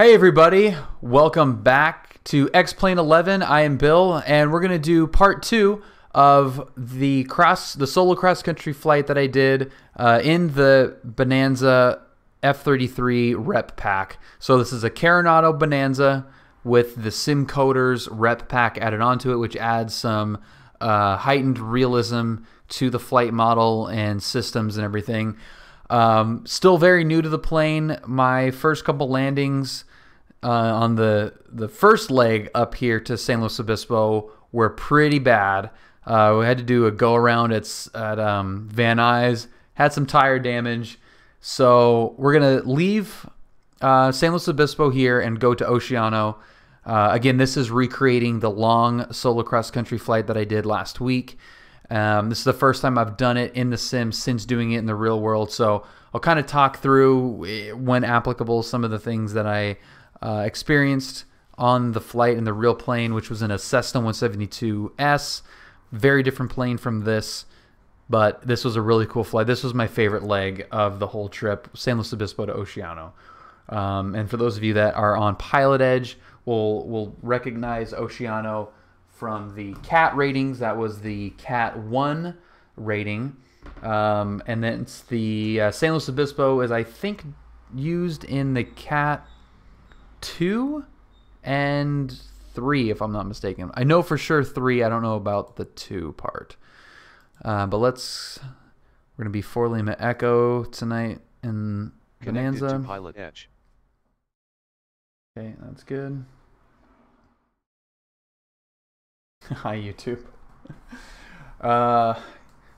Hey everybody, welcome back to X-Plane 11. I am Bill, and we're going to do part 2 of the solo cross-country flight that I did in the Bonanza F33 rep pack. So this is a Carenado Bonanza with the Simcoders rep pack added onto it, which adds some heightened realism to the flight model and systems and everything. Still very new to the plane. My first couple landings on the first leg up here to San Luis Obispo were pretty bad. We had to do a go around at Van Nuys, had some tire damage. So we're going to leave San Luis Obispo here and go to Oceano. Again, this is recreating the long solo cross-country flight that I did last week. This is the first time I've done it in the sim since doing it in the real world. So I'll kind of talk through, when applicable, some of the things that I experienced on the flight in the real plane, which was in a Cessna 172S. Very different plane from this, but this was a really cool flight. This was my favorite leg of the whole trip, San Luis Obispo to Oceano. And for those of you that are on PilotEdge, will recognize Oceano from the CAT ratings. That was the CAT 1 rating. And then it's the San Luis Obispo is, I think, used in the CAT 2 and 3, if I'm not mistaken. I know for sure 3. I don't know about the 2 part. But we're going to be 4 Lima Echo tonight in Bonanza. Connected to PilotEdge. Okay, that's good. Hi, YouTube.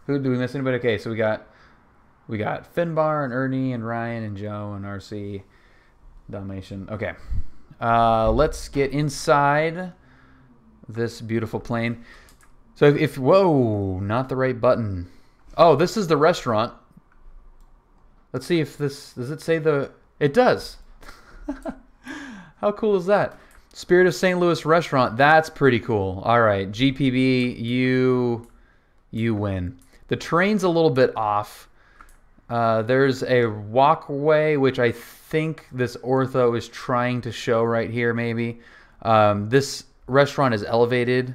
Who do we miss? Anybody? Okay, so we got Finbar and Ernie and Ryan and Joe and RC Dalmatian. Okay, let's get inside this beautiful plane. So whoa, not the right button. Oh, this is the restaurant. Let's see if does it say it does. How cool is that? Spirit of St. Louis restaurant. That's pretty cool. All right, GPB, you win. The terrain's a little bit off. There's a walkway, which I think this ortho is trying to show right here, maybe. This restaurant is elevated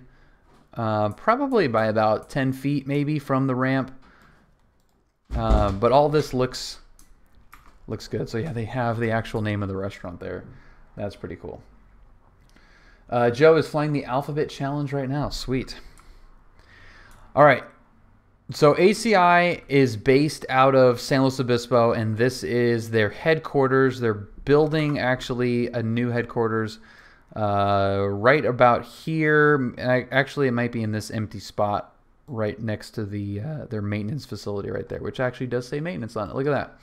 probably by about 10 feet, maybe, from the ramp. But all this looks good. So yeah, they have the actual name of the restaurant there. That's pretty cool. Joe is flying the Alphabet Challenge right now. Sweet. All right. So ACI is based out of San Luis Obispo, and this is their headquarters. They're building, actually, a new headquarters right about here. Actually, it might be in this empty spot right next to their maintenance facility right there, which actually does say maintenance on it. Look at that.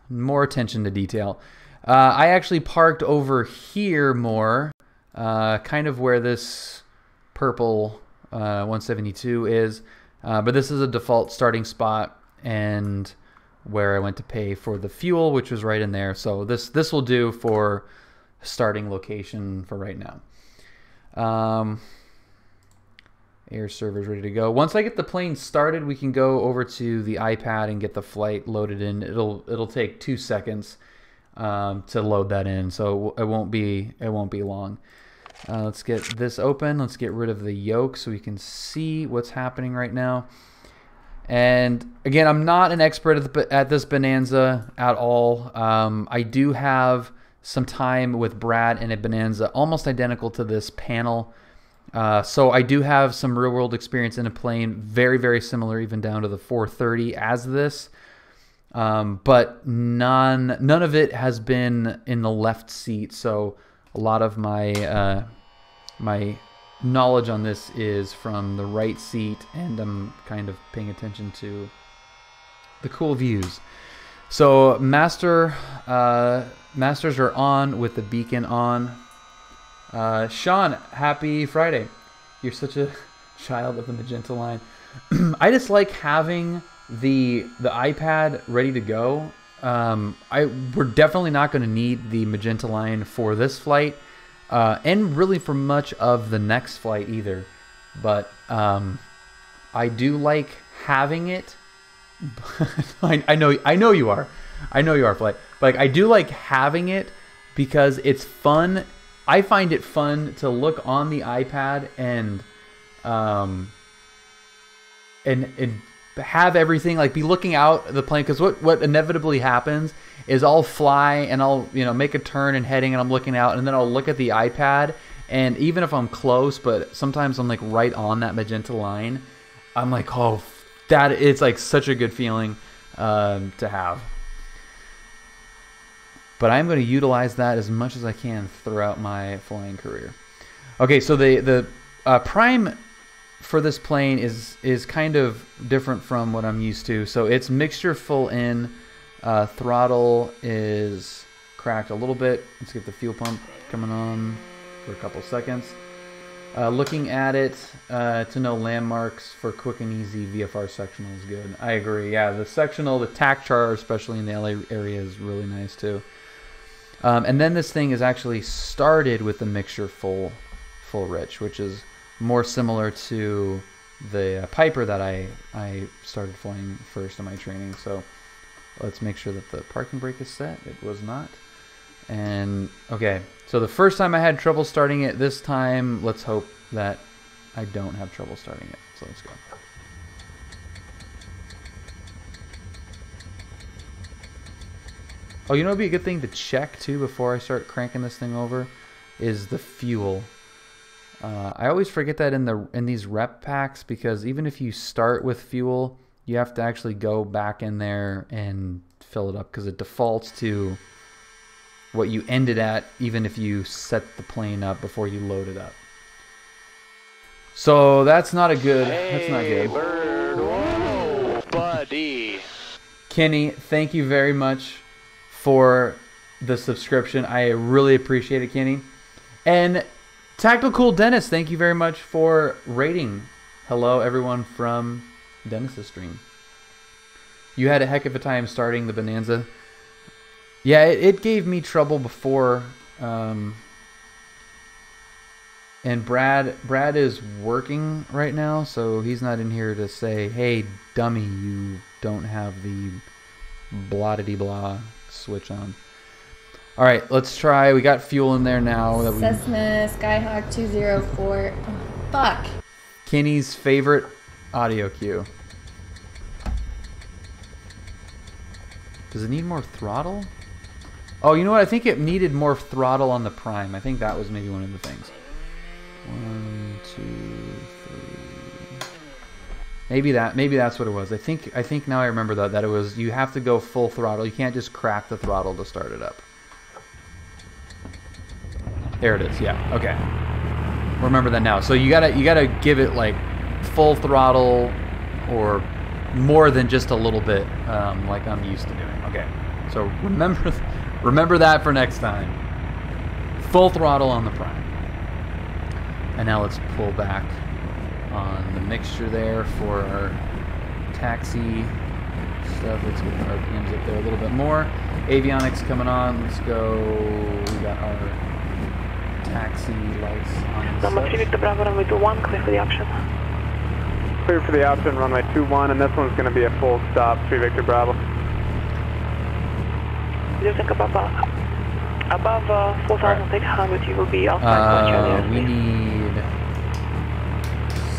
More attention to detail. I actually parked over here more, kind of where this purple 172 is. But this is a default starting spot and where I went to pay for the fuel, which was right in there. So this will do for starting location for right now. Air server's ready to go. Once I get the plane started, we can go over to the iPad and get the flight loaded in. It'll take 2 seconds to load that in, so it won't be long. Let's get this open. Let's get rid of the yoke so we can see what's happening right now. And again, I'm not an expert at this Bonanza at all. I do have some time with Brad in a Bonanza almost identical to this panel. So I do have some real world experience in a plane, very, very similar, even down to the 430 as this. But none of it has been in the left seat. So a lot of my my knowledge on this is from the right seat, and I'm kind of paying attention to the cool views. So masters are on with the beacon on. Sean, happy Friday. You're such a child of the magenta line. I just like having the iPad ready to go. We're definitely not going to need the magenta line for this flight, and really for much of the next flight either. But I do like having it. I know you are. I know you are, flight. But like, I do like having it because it's fun. I find it fun to look on the iPad and have everything, like, be looking out the plane, because what inevitably happens is I'll fly and I'll make a turn and heading, and I'm looking out, and then I'll look at the iPad, and even if I'm close, but sometimes I'm like right on that magenta line, I'm like, oh, that it's like such a good feeling to have. But I'm going to utilize that as much as I can throughout my flying career. Okay, so the prime for this plane is kind of different from what I'm used to. So it's mixture full in. Throttle is cracked a little bit. Let's get the fuel pump coming on for a couple seconds. Looking at it to know landmarks for quick and easy VFR sectional is good. I agree. Yeah, the sectional, the TAC char, especially in the LA area, is really nice too. And then this thing is actually started with the mixture full rich, which is more similar to the Piper that I started flying first in my training. So let's make sure that the parking brake is set. It was not. And okay, so the first time I had trouble starting it, this time let's hope that I don't have trouble starting it. So let's go. Oh, you know, it'd be a good thing to check too before I start cranking this thing over is the fuel. I always forget that in these rep packs, because even if you start with fuel, you have to actually go back in there and fill it up, because it defaults to what you ended at, even if you set the plane up before you load it up. So that's not a good. That's not good. Bird, whoa, buddy. Kenny, thank you very much for the subscription. I really appreciate it, Kenny. And Tactical Dennis, thank you very much for rating. Hello, everyone from Dennis's stream. You had a heck of a time starting the Bonanza. Yeah, it gave me trouble before. And Brad is working right now, so he's not in here to say, hey, dummy, you don't have the blah-de-blah switch on. All right, let's try. We got fuel in there now. Cessna Skyhawk 204. Oh, fuck. Kenny's favorite audio cue. Does it need more throttle? Oh, you know what? I think it needed more throttle on the prime. I think that was maybe one of the things. 1, 2, 3. Maybe that's what it was. I think now I remember that it was, you have to go full throttle. You can't just crack the throttle to start it up. There it is. Yeah. Okay. Remember that now. So you gotta give it like full throttle or more than just a little bit, like I'm used to doing. Okay. So remember that for next time. Full throttle on the prime. And now let's pull back on the mixture there for our taxi stuff. Let's get the RPMs up there a little bit more. Avionics coming on. Let's go. We got our taxi lights on. Number 3 Victor Bravo, runway 21, clear for the option. Clear for the option, runway 21, and this one's going to be a full stop, 3 Victor Bravo. You think above 4,800 you will be outside. We need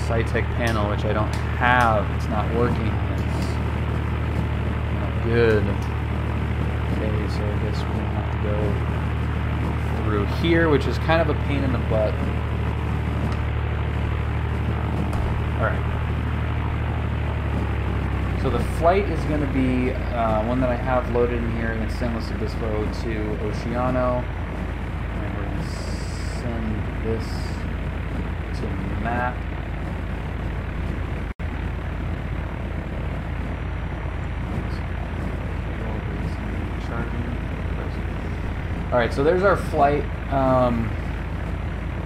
SciTech panel, which I don't have. It's not working. It's not good. Okay, so I guess we're going to have to go through here, which is kind of a pain in the butt. Alright. So the flight is going to be one that I have loaded in here in San Luis Obispo to Oceano. And we're going to send this to map. Alright, so there's our flight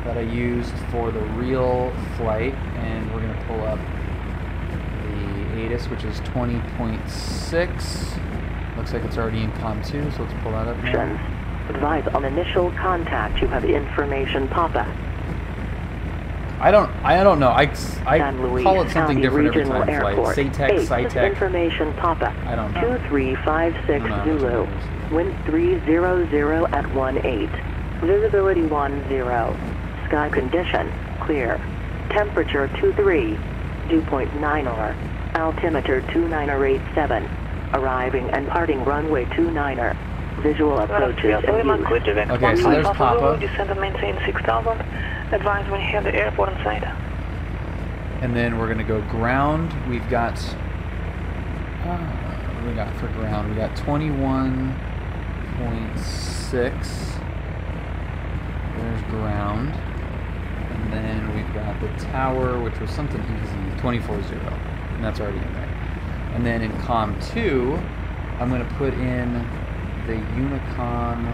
that I used for the real flight, and we're going to pull up the ATIS, which is 20.6. Looks like it's already in COM 2, so let's pull that up now. Advise on initial contact, you have information pop-up. I don't know. I San Luis call it something County different every Regional time in flight. Airport. SATEC, SciTech. Information Papa. I don't know. 2356 I don't know how much Zulu. it matters. Wind 300 at 18. Visibility 10. Sky condition clear. Temperature 23. Dew point 9er. Altimeter 2987. Arriving and parting runway 29er. Visual approaches in use. Okay, so there's Papa. Descend and maintain 6000. Advise when you have the airport in sight. And then we're gonna go ground. We've got what do we got for ground? We got 21.6. There's ground. And then we've got the tower, which was something easy, 24.0. And that's already in there. And then in COM 2, I'm gonna put in the Unicom,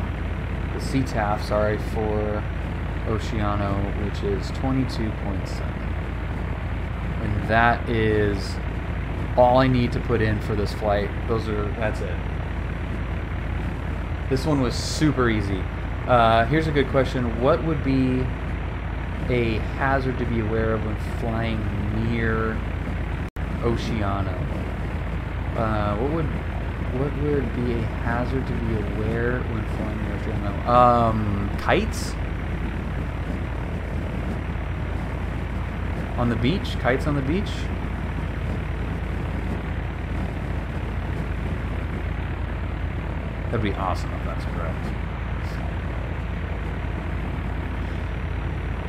the CTAF, sorry, for Oceano, which is 22.7. And that is all I need to put in for this flight. That's it. This one was super easy. Here's a good question. What would be a hazard to be aware of when flying near Oceano? What would be a hazard to be aware when flying near Oceano? Kites? On the beach? Kites on the beach? That'd be awesome if that's correct.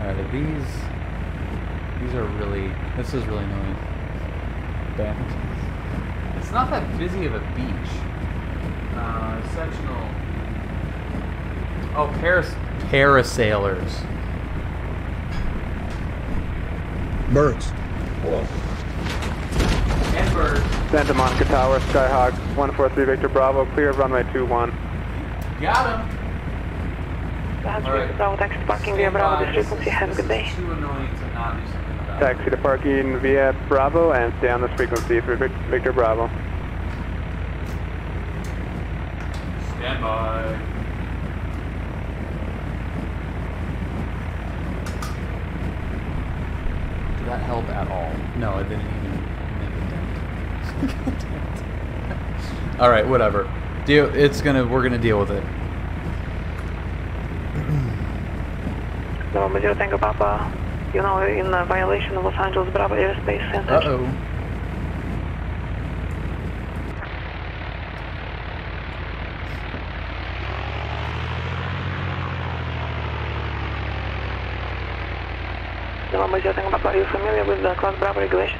Alright, these are really, this is really annoying. Bad. It's not that busy of a beach. Sectional. Oh, parasailers. Birds. And birds. Santa Monica Tower, Skyhawk 143 Victor Bravo, clear of runway 21. Got him. Alright. Bravo, taxi to parking via Bravo, this frequency, have a good day. Too annoying to not do something about it. Taxi to parking via Bravo and stay on this frequency for Victor Bravo. Stand by. Did that help at all? No, it didn't even make a dent. All right, whatever. We're gonna deal with it. November 0 Tango Papa, you know, in violation of Los Angeles Bravo Airspace Center. Uh-oh. November 0 Tango Papa, are you familiar with the Class Bravo regulation?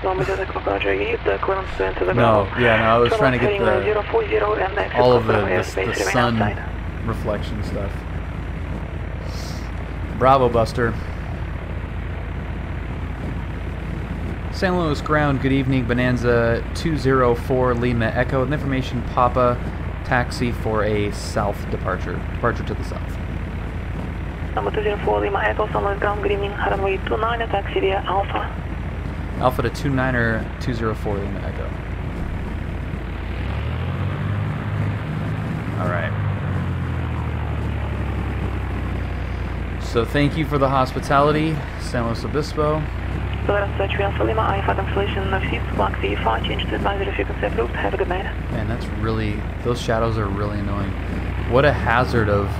November 0 Tango Papa, Roger, you need the clearance to enter the Bravo. No, yeah, no, I was trying to get the 040 and the exit all of Bravo the airspace remain sun outside. reflection stuff. Bravo, Buster. San Luis ground, good evening, Bonanza 204 Lima Echo, with information Papa, taxi for a south departure to the south. Number 204 Lima Echo, San Luis ground, good evening, runway 29, taxi via Alpha. Alpha to 29er 204 Lima Echo. Alright. So thank you for the hospitality, San Luis Obispo. Search Alpha Lima, IFA cancellation of seats, block V5, change to advisory frequency approved, have a good night. Man, that's really, those shadows are really annoying. What a hazard of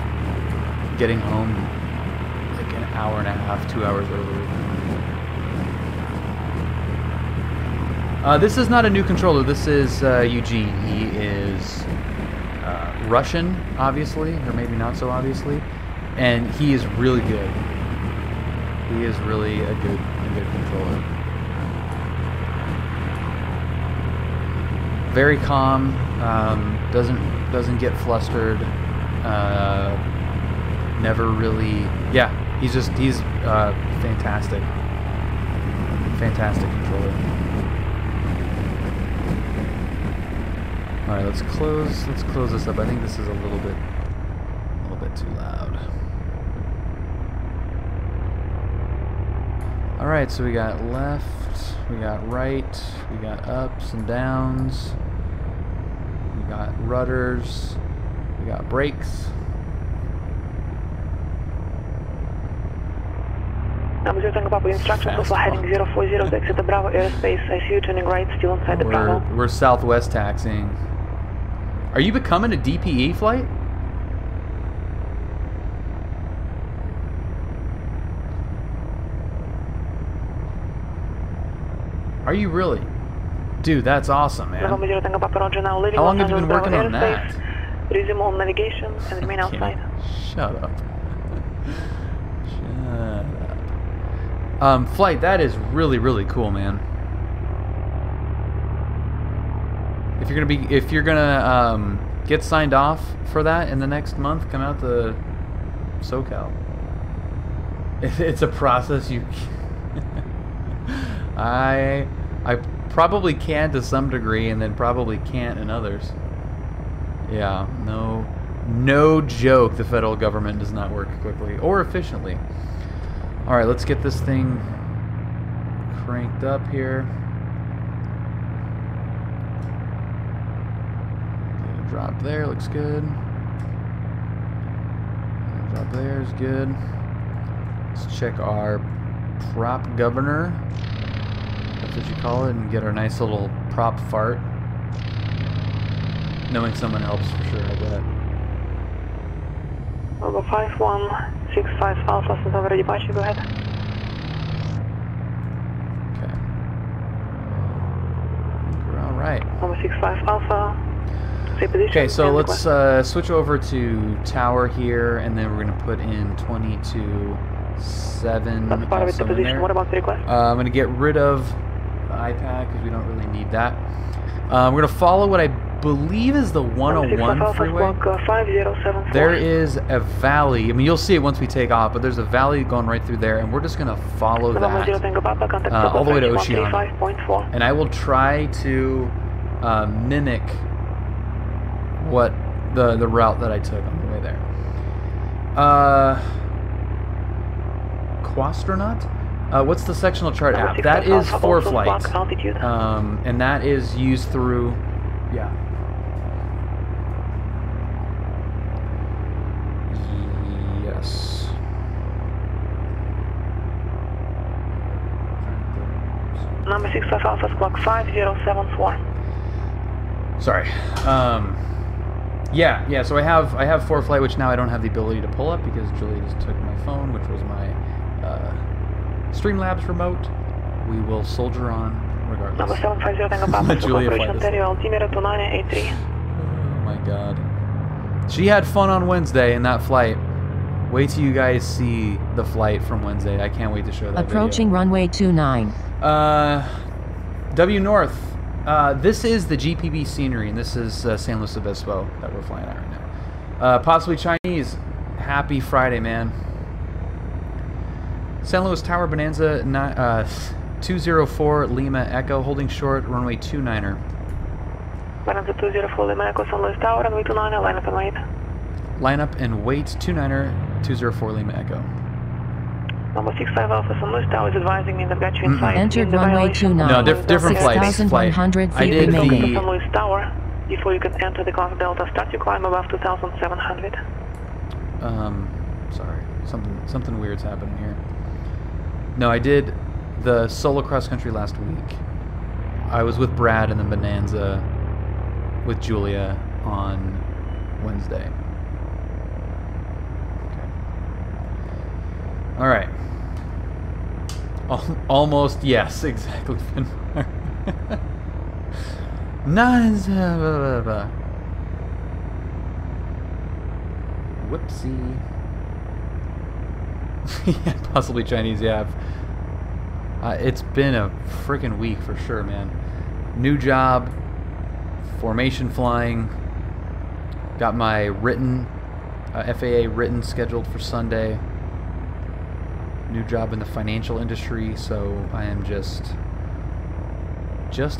getting home like an hour and a half, 2 hours early. This is not a new controller, this is Eugene. He is Russian, obviously, or maybe not so obviously, and he is really good. He is really a good controller. Very calm, doesn't get flustered, never really, yeah, he's fantastic. Fantastic controller. All right, let's close this up. I think this is a little bit too loud. All right, so we got left, we got right, we got ups and downs. We got rudders. We got brakes. Number 0 Tango Papa, instructions Fast also heading 040 to exit the Bravo airspace. I see you turning right, still inside the Bravo. We're southwest taxiing. Are you becoming a DPE flight? Are you really? Dude, that's awesome, man. November 0 Tango Papa, Roger, now leaving How long Los have you been Angeles working Bravo on airspace. that? Resume all navigation and remain outside. Shut up. Shut up. Flight, that is really, really cool, man. If you're gonna get signed off for that in the next month, come out to SoCal. It's a process you. I probably can to some degree, and then probably can't in others. Yeah, no joke. The federal government does not work quickly or efficiently. All right, let's get this thing cranked up here. Get a drop there, looks good. Drop there is good. Let's check our prop governor. That's what you call it, and get our nice little prop fart. Knowing someone helps for sure, I bet. Number 5165 Alpha, since already departure, go ahead. Okay. I think we're all right. Number 65 Alpha, stay position. Okay, so and let's request. switch over to tower here, and then we're going to put in 22-7 That's part of it, the also in position. there. What about the request? I'm going to get rid of the iPad because we don't really need that. We're going to follow what I believe is the 101 freeway. Block, 5074. There is a valley. I mean, you'll see it once we take off, but there's a valley going right through there, and we're just going to follow November 0 that Tango Papa, contact all the way to Papa, Oceana. 135.4. And I will try to mimic what the route that I took on the way there. Quastronaut? What's the sectional chart Number app? 6 That is Alpha, for also flights. block altitude. And that is used through... Yeah. Yes. Number 65 Alpha, block 5074. Sorry. Yeah. So I have for flight, which now I don't have the ability to pull up because Julia just took my phone, which was my Streamlabs remote. We will soldier on regardless. Number 750 Tango Papa, Let Julia Corporation fly this. Ontario, altimeter 2983. Oh my god. She had fun on Wednesday in that flight. Wait till you guys see the flight from Wednesday. I can't wait to show that Approaching runway 29. W North. This is the GPB scenery, and this is San Luis Obispo that we're flying at right now. Possibly Chinese. Happy Friday, man. San Luis Tower, Bonanza, 204 Lima Echo, holding short, runway 29er. Bonanza 204 Lima Echo, San Luis Tower, runway 29er, line up and wait. Line up and wait, 29er, 204 Lima Echo. Number 65 Alpha, San Luis Tower is advising me that got you inside. Entered In the runway violation 29. No, different flight. 6,100 I feet did remaining. San the... Luis Tower, before you can enter the class Delta, start your climb above 2,700. Sorry, something weird's happening here. No, I did the solo cross country last week. I was with Brad and then Bonanza with Julia on Wednesday. Okay. All right. Almost, yes, exactly. Nice. Whoopsie. Yeah, possibly Chinese, yeah. It's been a freaking week for sure, man. New job, formation flying. Got my written, FAA written scheduled for Sunday. New job in the financial industry, so I am just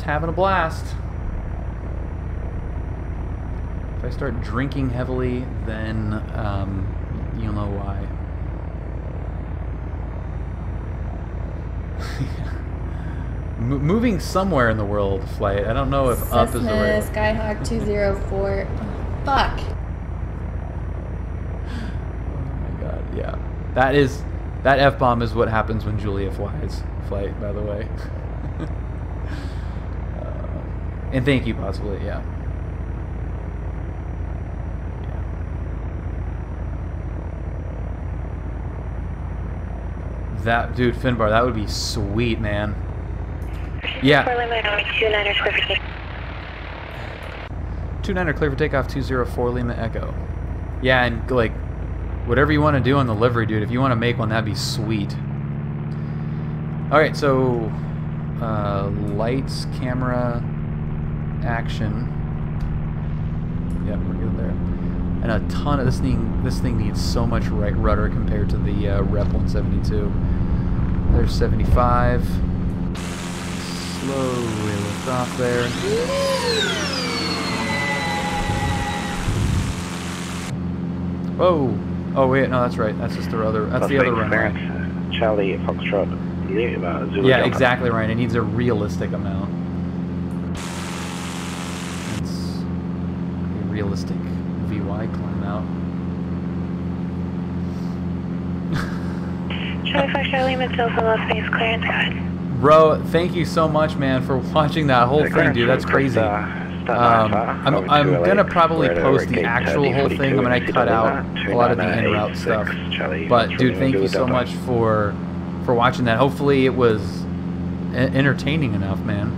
having a blast. If I start drinking heavily, then you'll know why. moving somewhere in the world flight. I don't know if up is the right. Skyhawk 204. Oh, fuck. Oh my god, yeah. That F-bomb is what happens when Julia flies. Flight, by the way. And thank you, possibly, yeah. That, dude, Finbar, that would be sweet, man. Yeah. 29er clear for takeoff 204 Lima Echo. Yeah, and like, whatever you want to do on the livery, dude, if you want to make one, that'd be sweet. Alright, so, lights, camera, action. Yep, we're good there. And a ton of this thing needs so much right rudder compared to the Rep 172. There's 75. Slowly lift off there. Whoa! Oh wait, no, that's right. That's just the other. That's the other runway. Charlie Foxtrot. Yeah, exactly right. It needs a realistic amount. It's a realistic VY climb out. Charlie Foxtrot Lima Tills and Low Space clearance, go ahead. Bro, thank you so much, man, for watching that whole thing, dude. That's crazy. I'm gonna probably post the actual whole thing. I'm gonna cut out a lot of the en route stuff. But dude, thank you so much for watching that. Hopefully it was entertaining enough, man.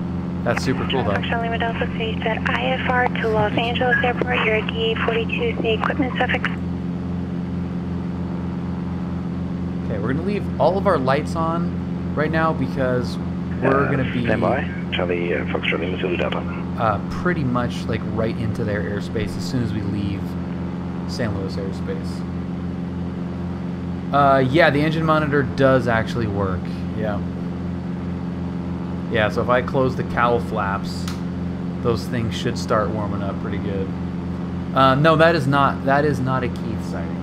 That's super cool, though. Foxtrot Lima Delta, so you said IFR to Los Angeles Airport. You're at DA42, the equipment suffix. Okay, we're gonna leave all of our lights on right now because we're gonna be Charlie Foxtrot Lima Zulu Delta. Pretty much like right into their airspace as soon as we leave San Luis airspace. Yeah, the engine monitor does actually work. Yeah. Yeah, so if I close the cowl flaps, those things should start warming up pretty good. No, that is not a Keith sighting.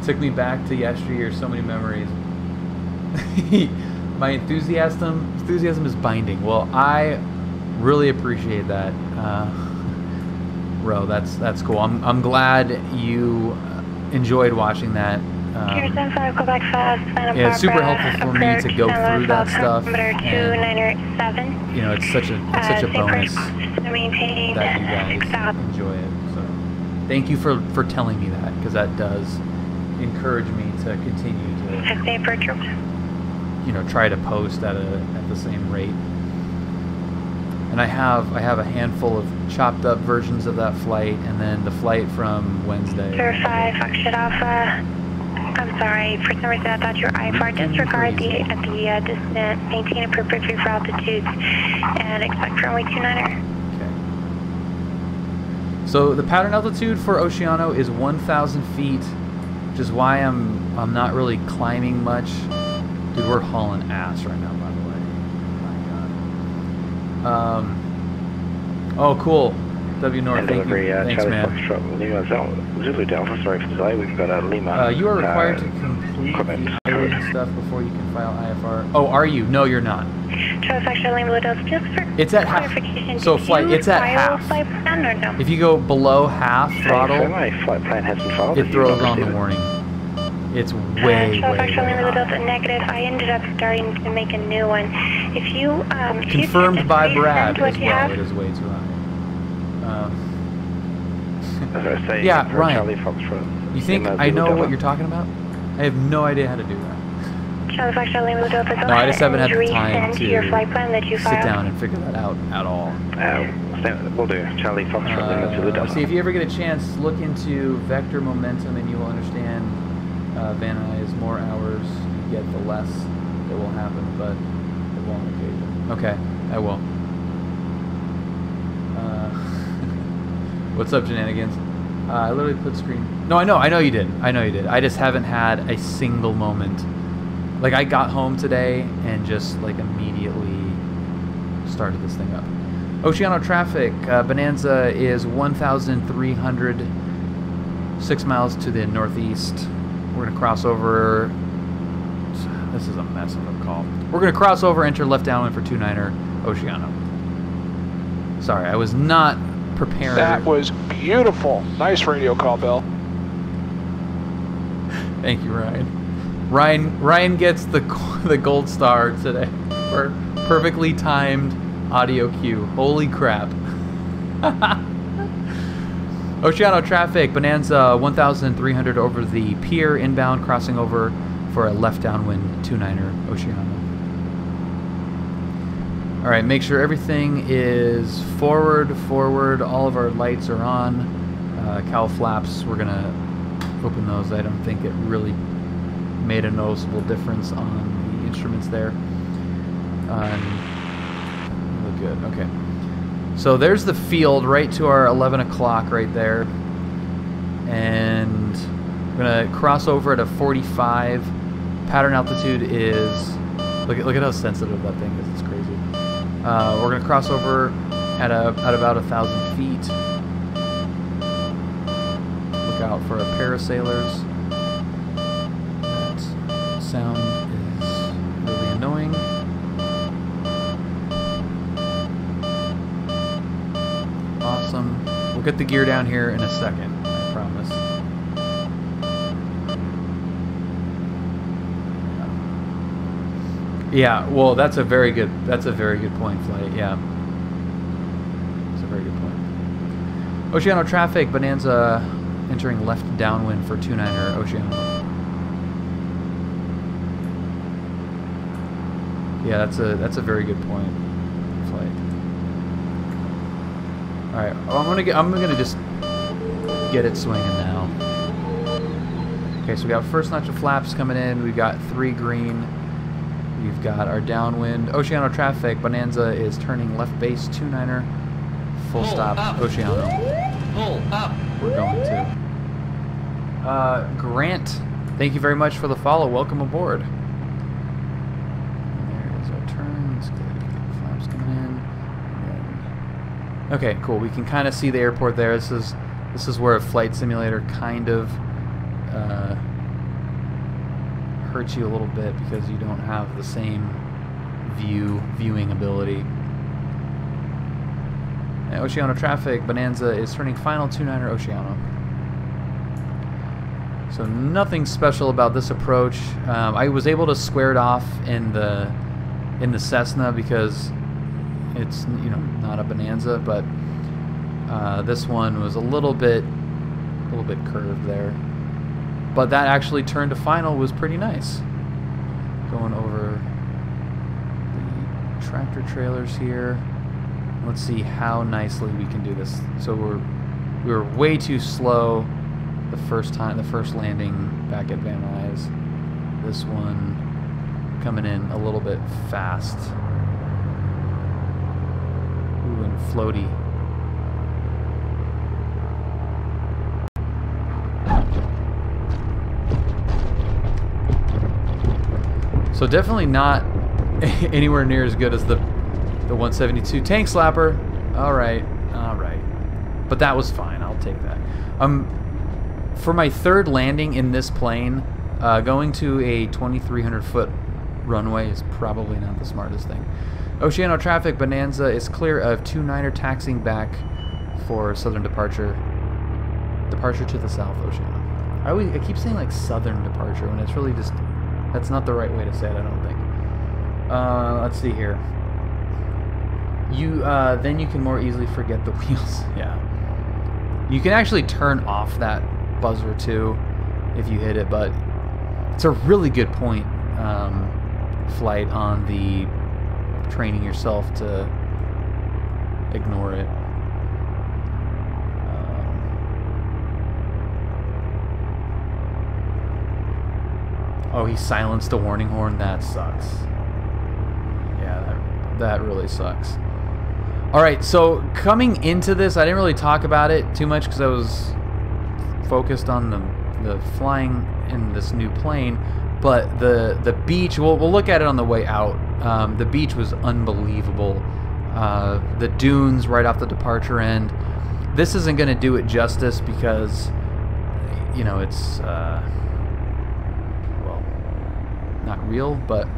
Took me back to yesteryear, so many memories. My enthusiasm is binding. Well, I really appreciate that, Ro. That's cool. I'm glad you enjoyed watching that. Yeah, it's super helpful for me to go through that stuff. And, you know, it's such a bonus that you guys enjoy it. So, thank you for telling me that, because that does encourage me to continue to, you know, try to post at the same rate. And I have a handful of chopped up versions of that flight, and then the flight from Wednesday. 05, Foxtrot Alpha. I'm sorry, for some reason I thought you were IFR. Disregard the distance, maintain appropriate view for altitudes, and expect runway 29er. Okay. So the pattern altitude for Oceano is 1,000 feet, which is why I'm not really climbing much. Dude, we're hauling ass right now, by the way. Oh my god. Oh, cool. W North, thank you. Thanks, man. Zulu Delta, sorry for the delay. We've got Lima. You are required to complete the piloting stuff before you can file IFR. Oh, are you? No, you're not. It's at half. So flight, it's at half. If you go below half throttle, it throws on the warning. It's way high. Negative. I ended up starting to make a new one. If you confirmed by Brad as well, it is way too high. Yeah, Ryan. You think I know what you're talking about? I have no idea how to do that. No, I just haven't had the time to sit down and figure that out at all. We'll do. Charlie Foxtrot. See, if you ever get a chance, look into vector momentum, and you will understand. Van Nuys, more hours you get, the less it will happen, but it won't on occasion. Okay, I will. What's up, Shenanigans? I literally put screen. No, I know you did. I know you did. I just haven't had a single moment. Like, I got home today and just like immediately started this thing up. Oceano traffic. Bonanza is 1,300, 6 miles to the northeast. We're gonna cross over This is a mess of a call. We're going to cross over, enter left downwind for 29er Oceano. Sorry, I was not prepared. That was beautiful. Nice radio call, Bill. Thank you, Ryan. Ryan gets the gold star today for perfectly timed audio cue. Holy crap. Oceano traffic, Bonanza 1,300 over the pier, inbound, crossing over for a left downwind 29er Oceano. All right, make sure everything is forward, all of our lights are on. Cowl flaps, we're gonna open those. I don't think it really made a noticeable difference on the instruments there. Look good, okay. So there's the field right to our 11 o'clock right there. And we're gonna cross over at a 45. Pattern altitude is, look at how sensitive that thing is, it's crazy. We're gonna cross over at about 1,000 feet. Look out for our parasailers. That sound is really annoying. Awesome. We'll get the gear down here in a second, I promise. Yeah, well, that's a very good point, Flight. Yeah. That's a very good point. Oceano traffic, Bonanza entering left downwind for 29er Oceano. Yeah, that's a very good point, Flight. All right, I'm gonna just get it swinging now. Okay, so we got first notch of flaps coming in. We've got 3 green. We've got our downwind. Oceano traffic, Bonanza is turning left base 29er. Full stop, Oceano. Pull up. We're going to. Grant, thank you very much for the follow. Welcome aboard. And there is our turn. Let's get the flaps coming in. Okay, cool. We can kind of see the airport there. This is where a flight simulator kind of hurts you a little bit because you don't have the same viewing ability. And Oceano traffic, Bonanza is turning final 29er Oceano. So nothing special about this approach. I was able to square it off in the Cessna because it's not a Bonanza, but this one was a little bit curved there. But that actually turned to final was pretty nice. Going over the tractor trailers here. Let's see how nicely we can do this. So we were way too slow the first landing back at Van Nuys. This one coming in a little bit fast. Ooh, and floaty. So definitely not anywhere near as good as the 172 tank slapper. All right. But that was fine. I'll take that. For my third landing in this plane, going to a 2,300 foot runway is probably not the smartest thing. Oceano traffic, Bonanza is clear of 29er taxiing back for southern departure. Departure to the south, Oceano. I keep saying like southern departure when it's really just. That's not the right way to say it, I don't think. Let's see here. Then you can more easily forget the wheels. Yeah. You can actually turn off that buzzer too if you hit it, but it's a really good point, Flight, on the training yourself to ignore it. Oh, he silenced a warning horn? That sucks. Yeah, that really sucks. Alright, so coming into this, I didn't really talk about it too much because I was focused on the flying in this new plane, but the beach, we'll look at it on the way out. The beach was unbelievable. The dunes right off the departure end. This isn't going to do it justice because, it's... not real, but...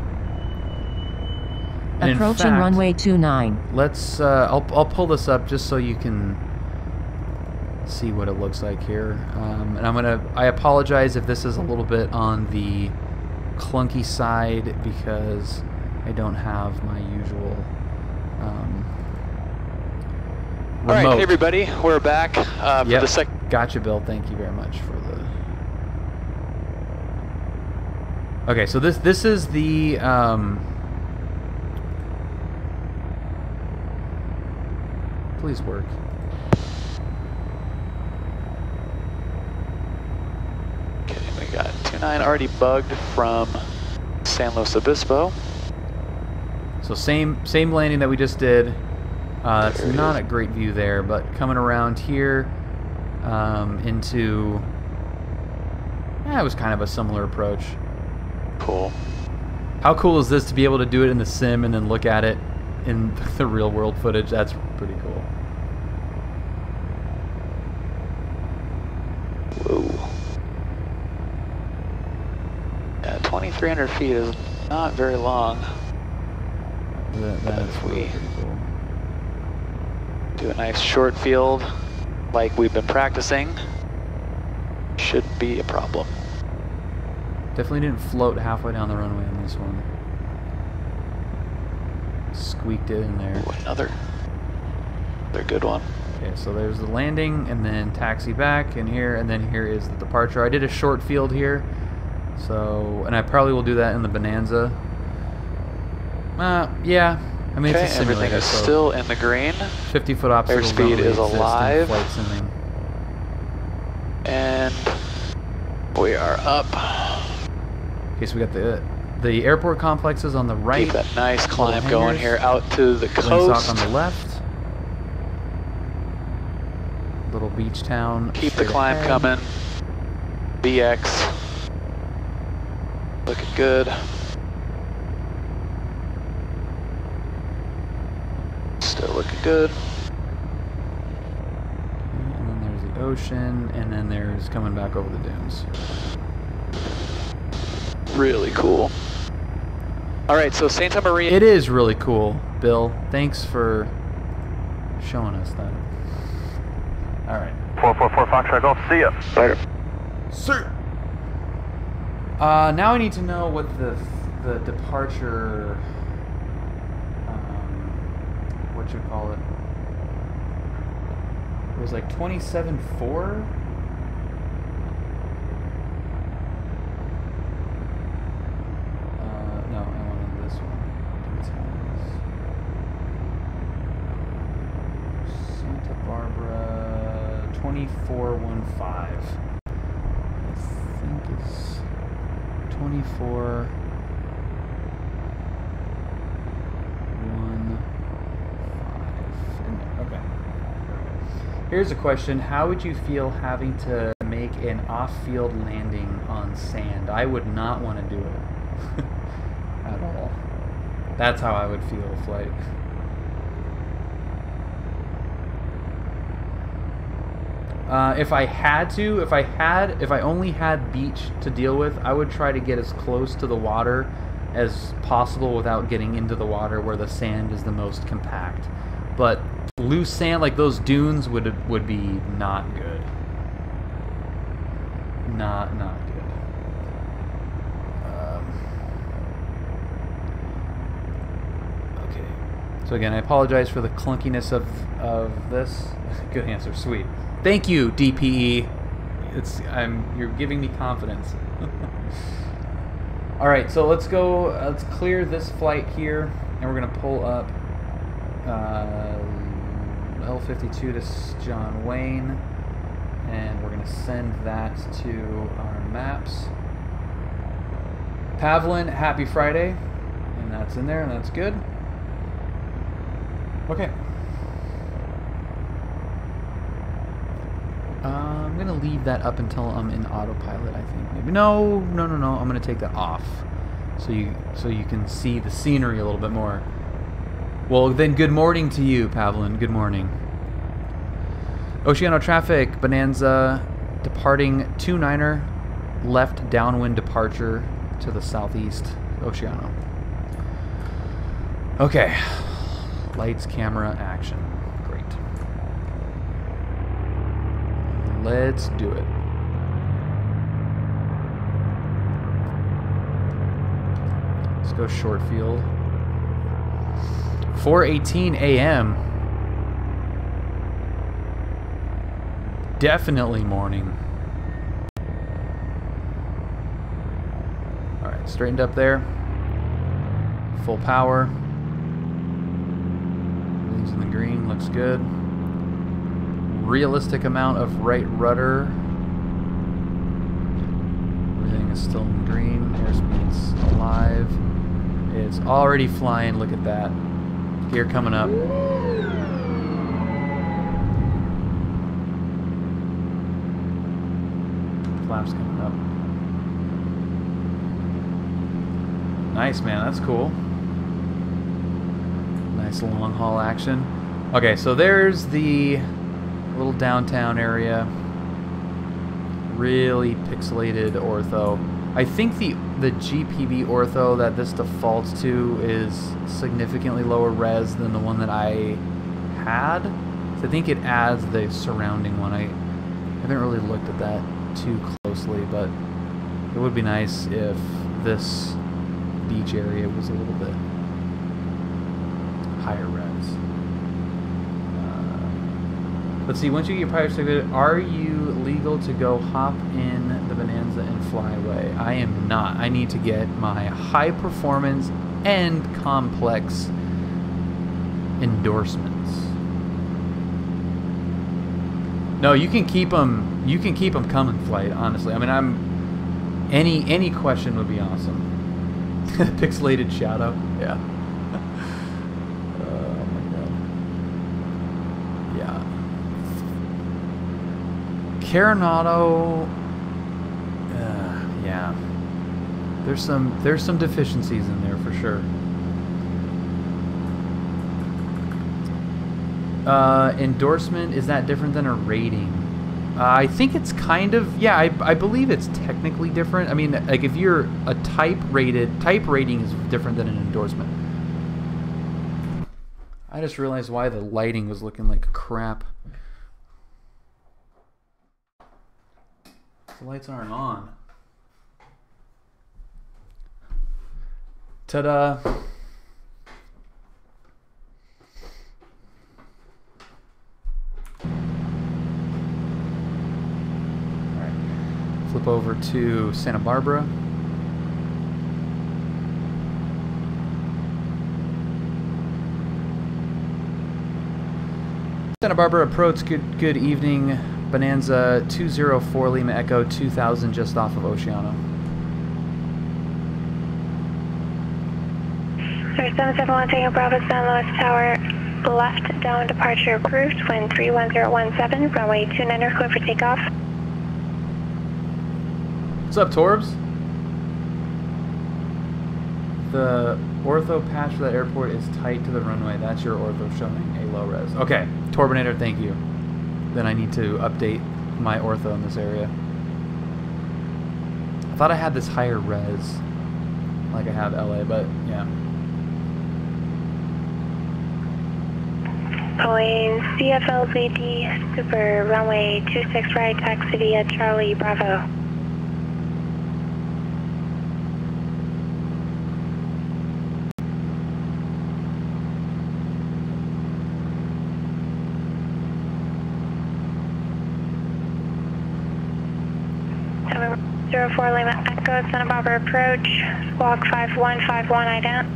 And Approaching in fact, runway 29. let's, I'll pull this up just so you can see what it looks like here. And I apologize if this is a little bit on the clunky side because I don't have my usual All right, remote. hey everybody, we're back for Yep. the second. Gotcha, Bill. Thank you very much for the... Okay, so this is the please work. Okay, we got 29 already bugged from San Luis Obispo. So same landing that we just did. It's not a great view there, but coming around here into... it was kind of a similar approach. Cool. How cool is this to be able to do it in the sim and then look at it in the real world footage? That's pretty cool. Whoa. Yeah, 2,300 feet is not very long. That is If we really pretty cool. do a nice short field like we've been practicing, shouldn't be a problem. Definitely didn't float halfway down the runway on this one. Squeaked it in there. Ooh, another good one. Okay, so there's the landing, and then taxi back, and then here is the departure. I did a short field here, so, and I probably will do that in the Bonanza. Yeah, I mean, Okay, it's a simulator, everything is so still in the green. 50-foot obstacle Airspeed runway is exists in alive. flight simming. And we are up. Okay, so we got the airport complexes on the right. Keep that nice climb Little going hangars. here out to the Windsock coast. on the left. Little beach town. Keep the straight climb ahead. coming. BX. Looking good. Still looking good. And then there's the ocean, and then there's coming back over the dunes. Really cool. Alright, so Santa Maria. It is really cool, Bill. Thanks for showing us that. Alright. 444 Foxtrot Golf, see ya. Later. Sir! Now I need to know what the departure... what you call it? It was like 27.4? No, I wanted this one. Santa Barbara 2415. I think it's 2415. Okay. Here's a question. How would you feel having to make an off-field landing on sand? I would not want to do it. At all. That's how I would feel a flight. If I had to, if I only had beach to deal with, I would try to get as close to the water as possible without getting into the water where the sand is the most compact. But loose sand, like those dunes, would be not good. Not good. Okay. So again, I apologize for the clunkiness of this. Good answer, sweet. Thank you, DPE. You're giving me confidence. All right, so let's go. Let's clear this flight here, and we're gonna pull up L52 to John Wayne, and we're gonna send that to our maps. Pavlin, happy Friday, and that's in there, and that's good. Okay. I'm gonna leave that up until I'm in autopilot. I think maybe no. I'm gonna take that off, so you can see the scenery a little bit more. Well, then, good morning to you, Pavlin. Good morning. Oceano traffic, Bonanza, departing 29er, left downwind departure to the southeast. Oceano. Okay. Lights, camera, action. Great. Let's do it. Let's go short field. 4:18 a.m. Definitely morning. Alright, straightened up there. Full power. Everything's in the green, looks good. Realistic amount of right rudder. Everything is still in green. Airspeed's alive. It's already flying, look at that. Gear coming up. Flaps coming up. Nice, man, that's cool. Nice long haul action. Okay, so there's the little downtown area. Really pixelated ortho. I think the GPV ortho that this defaults to is significantly lower res than the one that I had. So I think it adds the surrounding one. I haven't really looked at that too closely, but it would be nice if this beach area was a little bit higher res. Let's see, once you get your pilot certificate, are you legal to go hop in the Bonanza and fly away? I am not. I need to get my high performance and complex endorsements. No, you can keep them. You can keep them coming, flight. Honestly, I mean, any question would be awesome. Pixelated shadow, yeah. Oh my god. Yeah. Carenado. Yeah. There's some deficiencies in there for sure. Endorsement, is that different than a rating? I think it's kind of, yeah, I believe it's technically different. I mean, like if you're a type rating is different than an endorsement. I just realized why the lighting was looking like crap. The lights aren't on. Ta-da. Flip over to Santa Barbara. Santa Barbara approach, good evening. Bonanza 204 Lima Echo 2000 just off of Oceano. Sir, 771 Tango Bravo, San Luis Tower, left down departure approved, wind 31017, runway 29er, clear for takeoff. What's up, Torbs? The ortho patch for that airport is tight to the runway. That's your ortho showing a low res. Okay, Torbinator, thank you. Then I need to update my ortho in this area. I thought I had this higher res, like I have LA, but yeah. Pulling CFLZD, super, runway 26 right, taxi via Charlie Bravo. Tower 04 Lima Echo, Santa Barbara approach, squawk 5151 ident.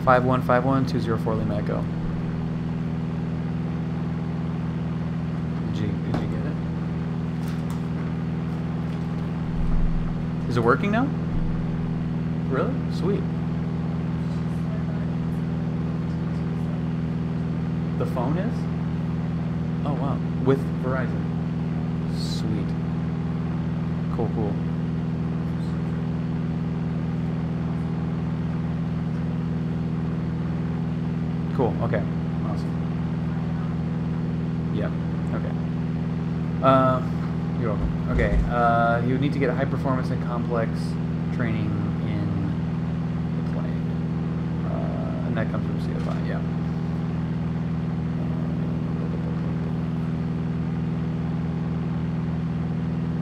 5151 204 Lima Echo. Did you get it? Is it working now? Really? Sweet. The phone is? Oh wow. With Verizon. Sweet. Cool, cool. Cool, okay. Awesome. Yep, okay. You're welcome. Okay, you need to get high performance and complex training in it comes from CFI, yeah.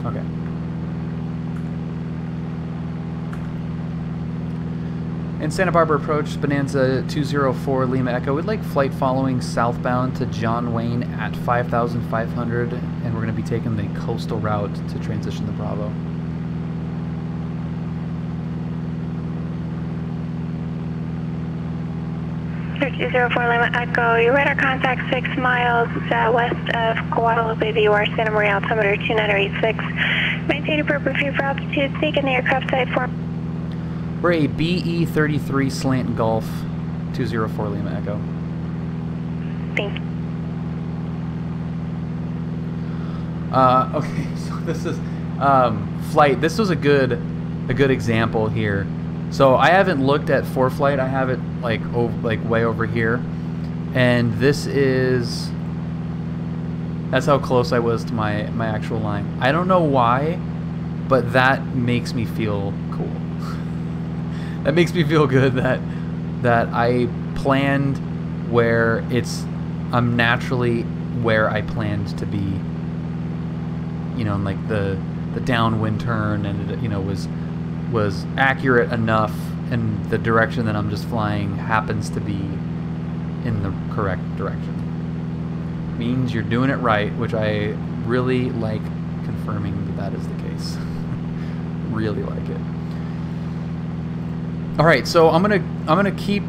Okay. In Santa Barbara approach, Bonanza 204 Lima Echo. We'd like flight following southbound to John Wayne at 5,500, and we're going to be taking the coastal route to transition to Bravo. Sir 204 Lima Echo, your radar contact 6 miles west of Guadalupe. You are Santa Maria, altimeter 2986. Maintain appropriate view for altitude, seek in the aircraft type form. We're a BE-33 slant Gulf 204 Lima Echo. Thank you. Okay, so this is flight. This was a good example here. So I haven't looked at ForeFlight. I have it like way over here, and that's how close I was to my actual line. I don't know why, but that makes me feel cool. That makes me feel good that I planned where I'm naturally where I planned to be. You know, in like the downwind turn, and it, you know, was accurate enough, and the direction that I'm just flying happens to be in the correct direction. Means you're doing it right, which I really like confirming that is the case. Really like it. All right, so I'm gonna keep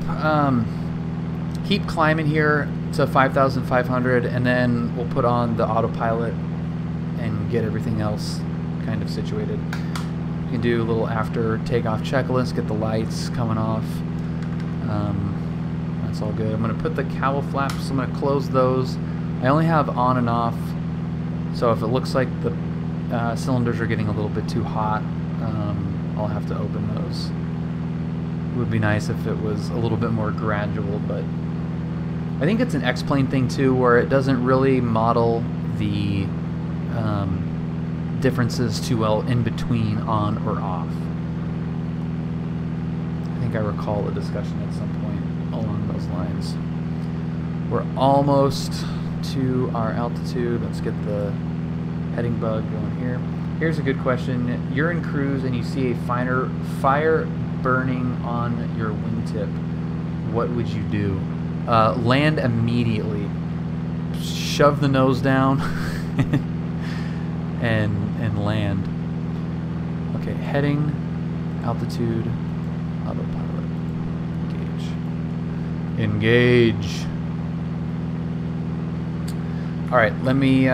climbing here to 5,500, and then we'll put on the autopilot and get everything else kind of situated. You can do a little after takeoff checklist, get the lights coming off. That's all good. I'm gonna put the cowl flaps. I'm gonna close those. I only have on and off, so if it looks like the cylinders are getting a little bit too hot, I'll have to open those. It would be nice if it was a little bit more gradual, but I think it's an X-plane thing too, where it doesn't really model the differences too well in between on or off. I think I recall a discussion at some point along those lines. We're almost to our altitude. Let's get the heading bug going here. Here's a good question. You're in cruise and you see a fire burning on your wingtip. What would you do? Land immediately. Shove the nose down and land. Okay, heading, altitude, autopilot, engage. All right, let me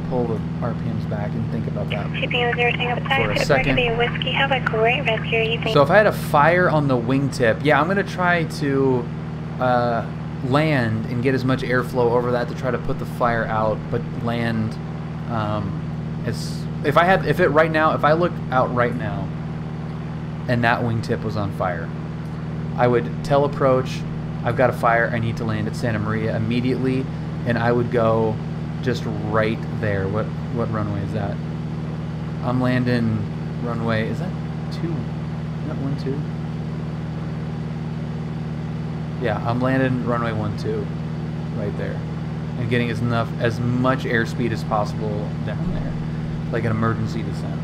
pull the RPMs back and think about that for a second. Whiskey. Have a great rest of your evening. So if I had a fire on the wingtip, yeah, I'm gonna try to land and get as much airflow over that to try to put the fire out, but land if I looked out right now and that wingtip was on fire, I would tell approach, I've got a fire, I need to land at Santa Maria immediately, and I would go just right there. What runway is that? I'm landing runway, is that 2? Is that 12? Yeah, I'm landing runway 12 right there, and getting as much airspeed as possible down there, like an emergency descent.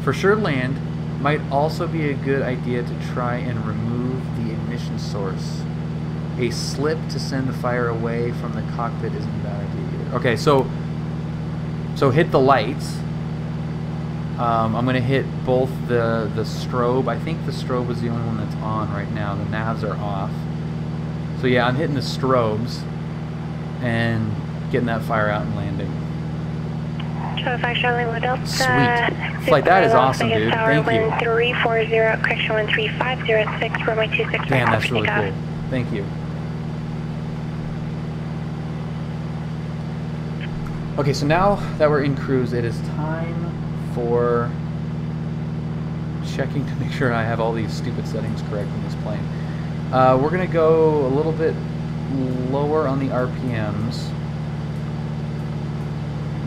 For sure, land might also be a good idea to try and remove the ignition source. A slip to send the fire away from the cockpit isn't a bad idea either. Okay, so hit the lights. I'm gonna hit both the strobe. I think the strobe is the only one that's on right now. The navs are off. So yeah, I'm hitting the strobes and getting that fire out and landing. Sweet. Flight, that is awesome, dude. Thank you. 340, correction 13506, runway 26. Damn, that's really cool. Thank you. Okay, so now that we're in cruise, it is time for checking to make sure I have all these stupid settings correct in this plane. We're going to go a little bit lower on the RPMs.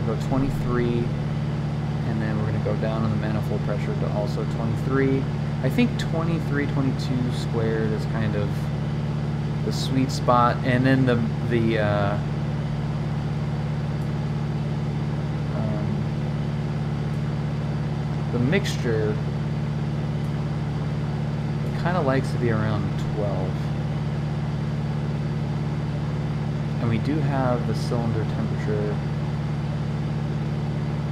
We'll go 23, and then we're going to go down on the manifold pressure to also 23. I think 23, 22 squared is kind of the sweet spot, and then the mixture kind of likes to be around 12. And we do have the cylinder temperature.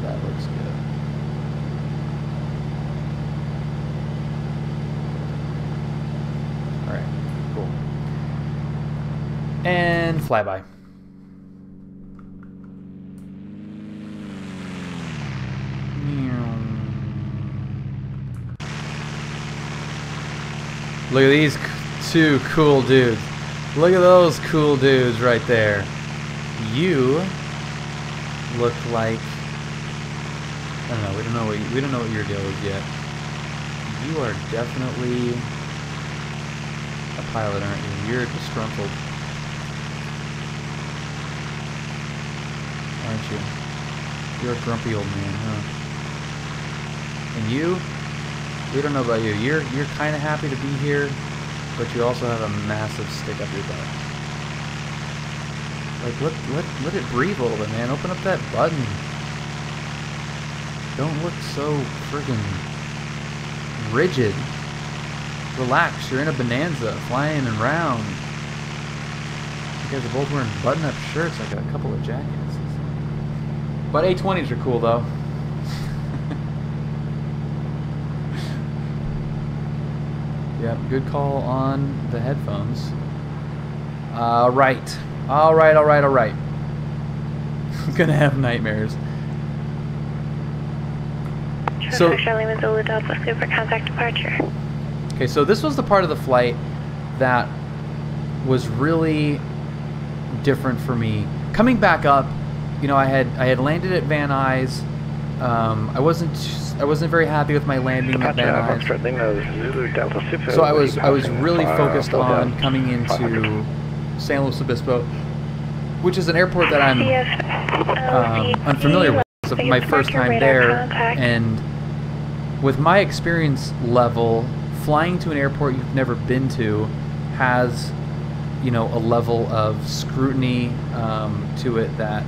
That looks good. Alright, cool. And flyby. Look at these two cool dudes. Look at those cool dudes right there. You look like, I don't know. We don't know what your deal is yet. You are definitely a pilot, aren't you? You're disgruntled, aren't you? You're a grumpy old man, huh? And you? We don't know about you. You're kind of happy to be here, but you also have a massive stick up your butt. Like, let it breathe a little bit, man. Open up that button. Don't look so friggin' rigid. Relax. You're in a Bonanza, flying around. You guys are both wearing button-up shirts like a couple of jackasses. But A20s are cool, though. Yep, good call on the headphones. Alright. Alright. I'm gonna have nightmares. So, Charlie Zulu Delta, super contact departure. Okay, so this was the part of the flight that was really different for me. Coming back up, you know, I had landed at Van Nuys. I wasn't very happy with my landing at Van Nuys. So I was really focused on coming into San Luis Obispo, which is an airport that I'm unfamiliar with. It's my first time there, and with my experience level, flying to an airport you've never been to has, you know, a level of scrutiny to it that,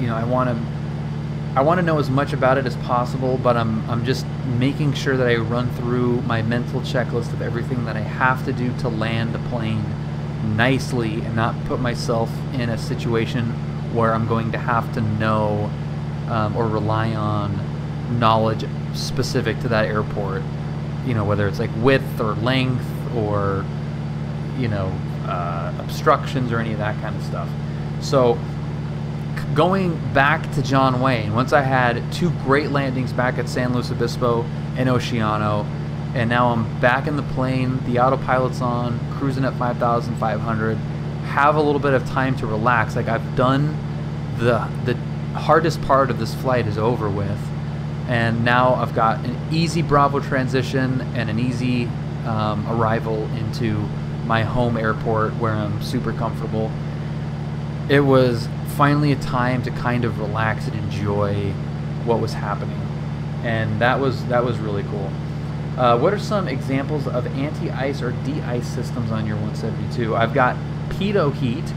you know, I want to know as much about it as possible, but I'm just making sure that I run through my mental checklist of everything that I have to do to land the plane nicely and not put myself in a situation where I'm going to have to know or rely on knowledge specific to that airport, you know, whether it's like width or length or, you know, obstructions or any of that kind of stuff. So going back to John Wayne, once I had two great landings back at San Luis Obispo and Oceano, and now I'm back in the plane, the autopilot's on, cruising at 5,500, have a little bit of time to relax. Like, I've done the hardest part of this flight is over with, and now I've got an easy Bravo transition and an easy arrival into my home airport where I'm super comfortable. It was finally a time to kind of relax and enjoy what was happening, and that was really cool. What are some examples of anti-ice or de-ice systems on your 172? I've got pitot heat,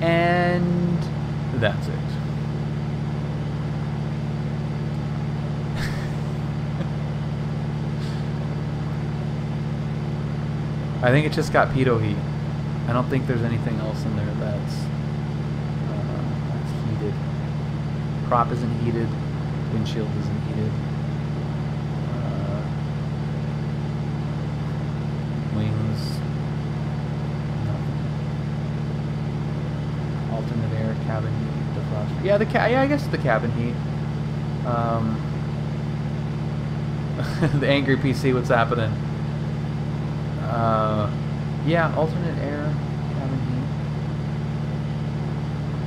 and that's it. I think it just got pitot heat. I don't think there's anything else in there that's heated. Prop isn't heated. Windshield isn't heated. Wings. Nothing. Alternate air, cabin heat, defroster. Yeah, I guess the cabin heat. The angry PC, what's happening? Yeah, alternate air, cabin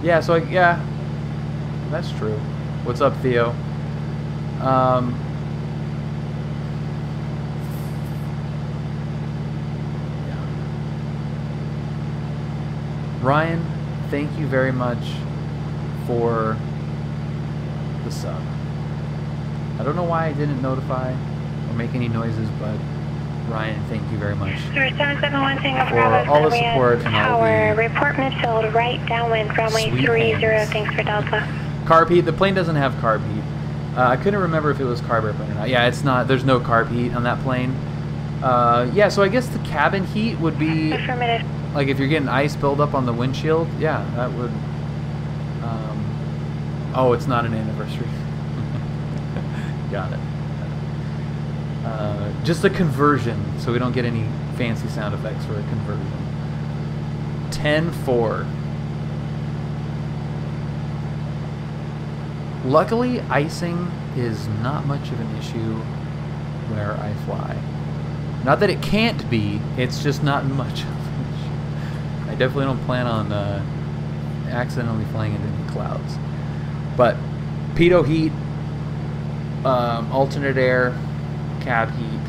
heat. Yeah, so yeah, that's true. What's up, Theo? Yeah. Ryan, thank you very much for the sub. I don't know why I didn't notify or make any noises, but Ryan, thank you very much Sir, 771 Tango for Bravo, all the support and all Tower, the report midfield, right downwind, runway sweet 30, hands. thanks for Delta. Carb heat. The plane doesn't have carb heat. I couldn't remember if it was carb airplane or not. Yeah, it's not. There's no carb heat on that plane. Yeah, so I guess the cabin heat would be Affirmative. like if you're getting ice buildup on the windshield. Yeah, that would. Oh, it's not an anniversary. Got it. Just a conversion, so we don't get any fancy sound effects for a conversion. 10-4. Luckily, icing is not much of an issue where I fly. Not that it can't be, it's just not much of an issue. I definitely don't plan on accidentally flying into any clouds. But pitot heat, alternate air, cab heat.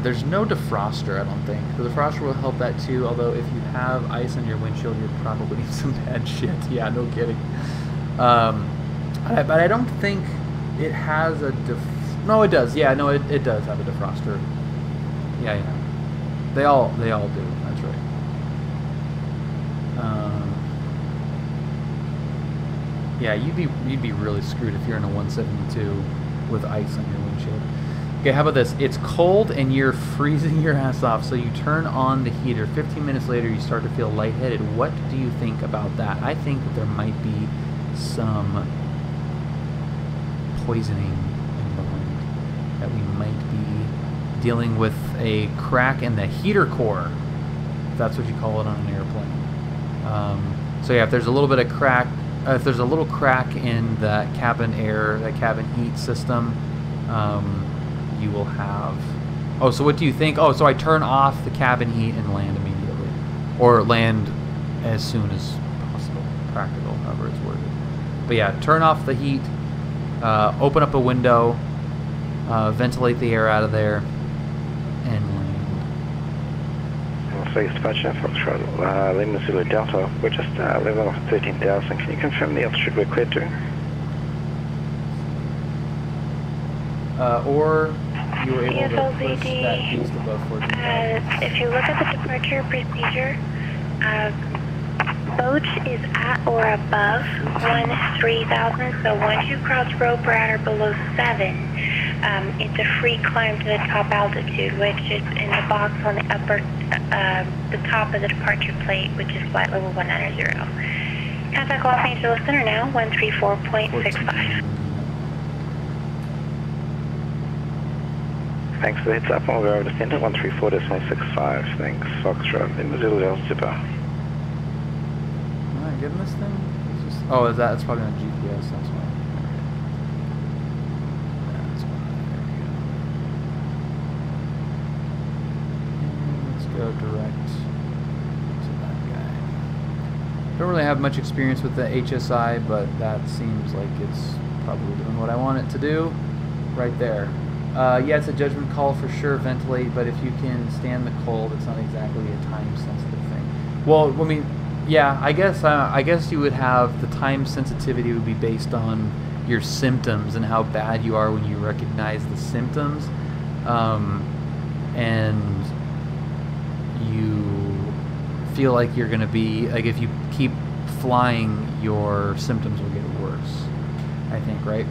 There's no defroster, I don't think. The defroster will help that too, although if you have ice on your windshield, you're probably in some bad shit. Yeah, no kidding. But I don't think it has a no, it does. Yeah, no, it does have a defroster. Yeah. They all do. That's right. Yeah, you'd be really screwed if you're in a 172 with ice on your windshield. Okay, how about this? It's cold and you're freezing your ass off, so you turn on the heater. 15 minutes later, you start to feel lightheaded. What do you think about that? I think that there might be some poisoning involved, that we might be dealing with a crack in the heater core, if that's what you call it on an airplane. So yeah, if there's a little bit of crack, if there's a little crack in that cabin air, that cabin heat system, you will have... Oh, so what do you think? Oh, so I turn off the cabin heat and land immediately, or land as soon as possible, practical, however it's worded. But yeah, turn off the heat, open up a window, ventilate the air out of there, and land. Space departure, Foxtrot, Lima Zulu Delta. We're just level off at 13,000. Can you confirm the altitude we're cleared to? Or you were able to push that beast above 14,000. If you look at the departure procedure, boat is at or above 13,000, so once you cross rope or at or below 7, it's a free climb to the top altitude, which is in the box on the upper, the top of the departure plate, which is flight level 190. Contact Los Angeles Center now, 134.65. Thanks for the heads up, we'll go over to center, 134.65. Thanks, Foxtrot, Lima Zulu Delta Super. Am I getting this thing? It's just, oh, is that? It's probably on GPS, that's why. That's why. There we go. Let's go direct to that guy. Don't really have much experience with the HSI, but that seems like it's probably doing what I want it to do right there. Yeah, it's a judgment call for sure, ventilate, but if you can stand the cold, it's not exactly a time-sensitive thing. Well, I mean, yeah, I guess you would have the time sensitivity would be based on your symptoms and how bad you are when you recognize the symptoms, and you feel like you're going to be, like, if you keep flying, your symptoms will get worse, I think, right?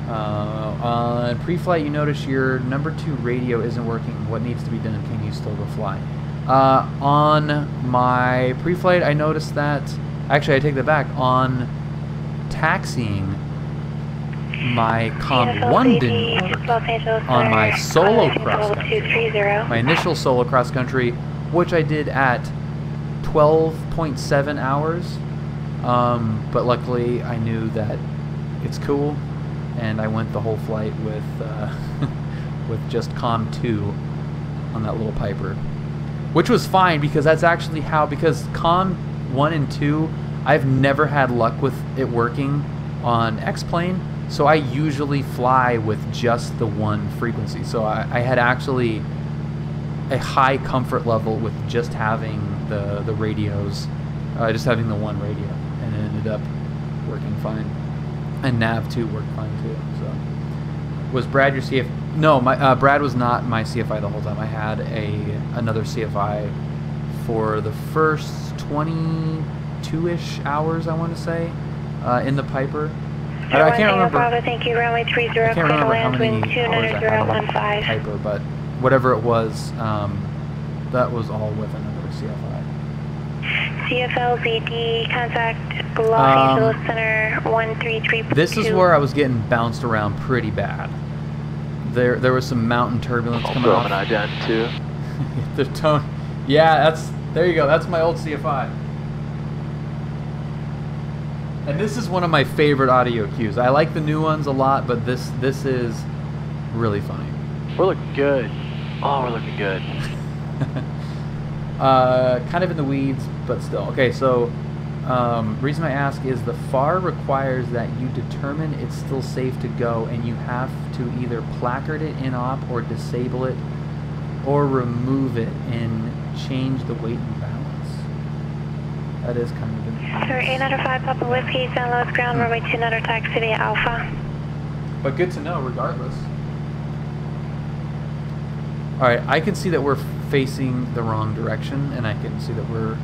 On pre-flight, you notice your number 2 radio isn't working. What needs to be done? Can you still go fly? On my pre-flight, I noticed that... Actually, I take that back. On taxiing, my Comm 1 didn't work. On my solo cross-country, my initial solo cross-country, which I did at 12.7 hours, but luckily I knew that it's cool, and I went the whole flight with with just Comm 2 on that little Piper, which was fine because that's actually how, because Comm 1 and 2, I've never had luck with it working on X-Plane, so I usually fly with just the one frequency. So I had actually a high comfort level with just having the radios, just having the one radio, and it ended up working fine. And Nav 2 worked fine too. So Was Brad your CF? No, Brad was not my CFI the whole time. I had another CFI for the first 22-ish hours, I want to say, in the Piper. I can't remember. Thank you, runway 30, I can't remember how many hours I had on the 15. Piper, but whatever it was, that was all with another CFI. CFLZD, contact Los Angeles Center 133. This is where I was getting bounced around pretty bad. There was some mountain turbulence coming off. an ident too. The tone. Yeah, there you go. That's my old CFI. And this is one of my favorite audio cues. I like the new ones a lot, but this is really funny. We're looking good. Oh, we're looking good. Kind of in the weeds, but still. Okay, so reason I ask is the FAR requires that you determine it's still safe to go, and you have to either placard it in op or disable it or remove it and change the weight and balance. That is kind of interesting. Sir, 805 Papa Whiskey, San Luis ground, runway 29 taxi to Alpha. But good to know regardless. Alright, I can see that we're facing the wrong direction, and I can see that we're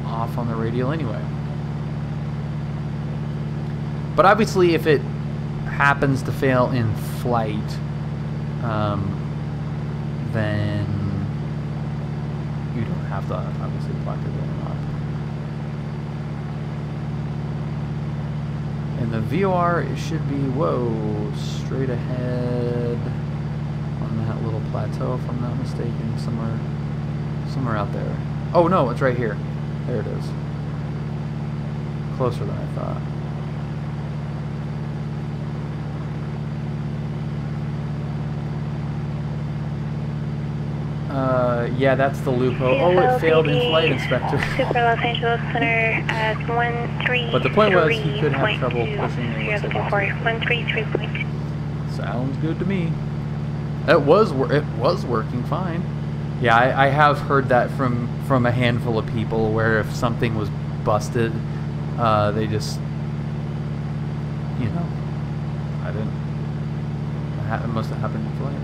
off on the radial anyway. But obviously if it happens to fail in flight, then you don't have to obviously placard it up. And the VOR, it should be, whoa, straight ahead on that little plateau, if I'm not mistaken, somewhere out there. Oh no, it's right here. There it is. Closer than I thought. Yeah, that's the loophole. Oh, it failed in flight inspector. Super Los Angeles Center at 133. But the point was he could have trouble pushing it. You're looking for 133.2. Sounds good to me. It was working fine. Yeah, I have heard that from a handful of people where if something was busted, they just, you know, it must have happened in flight.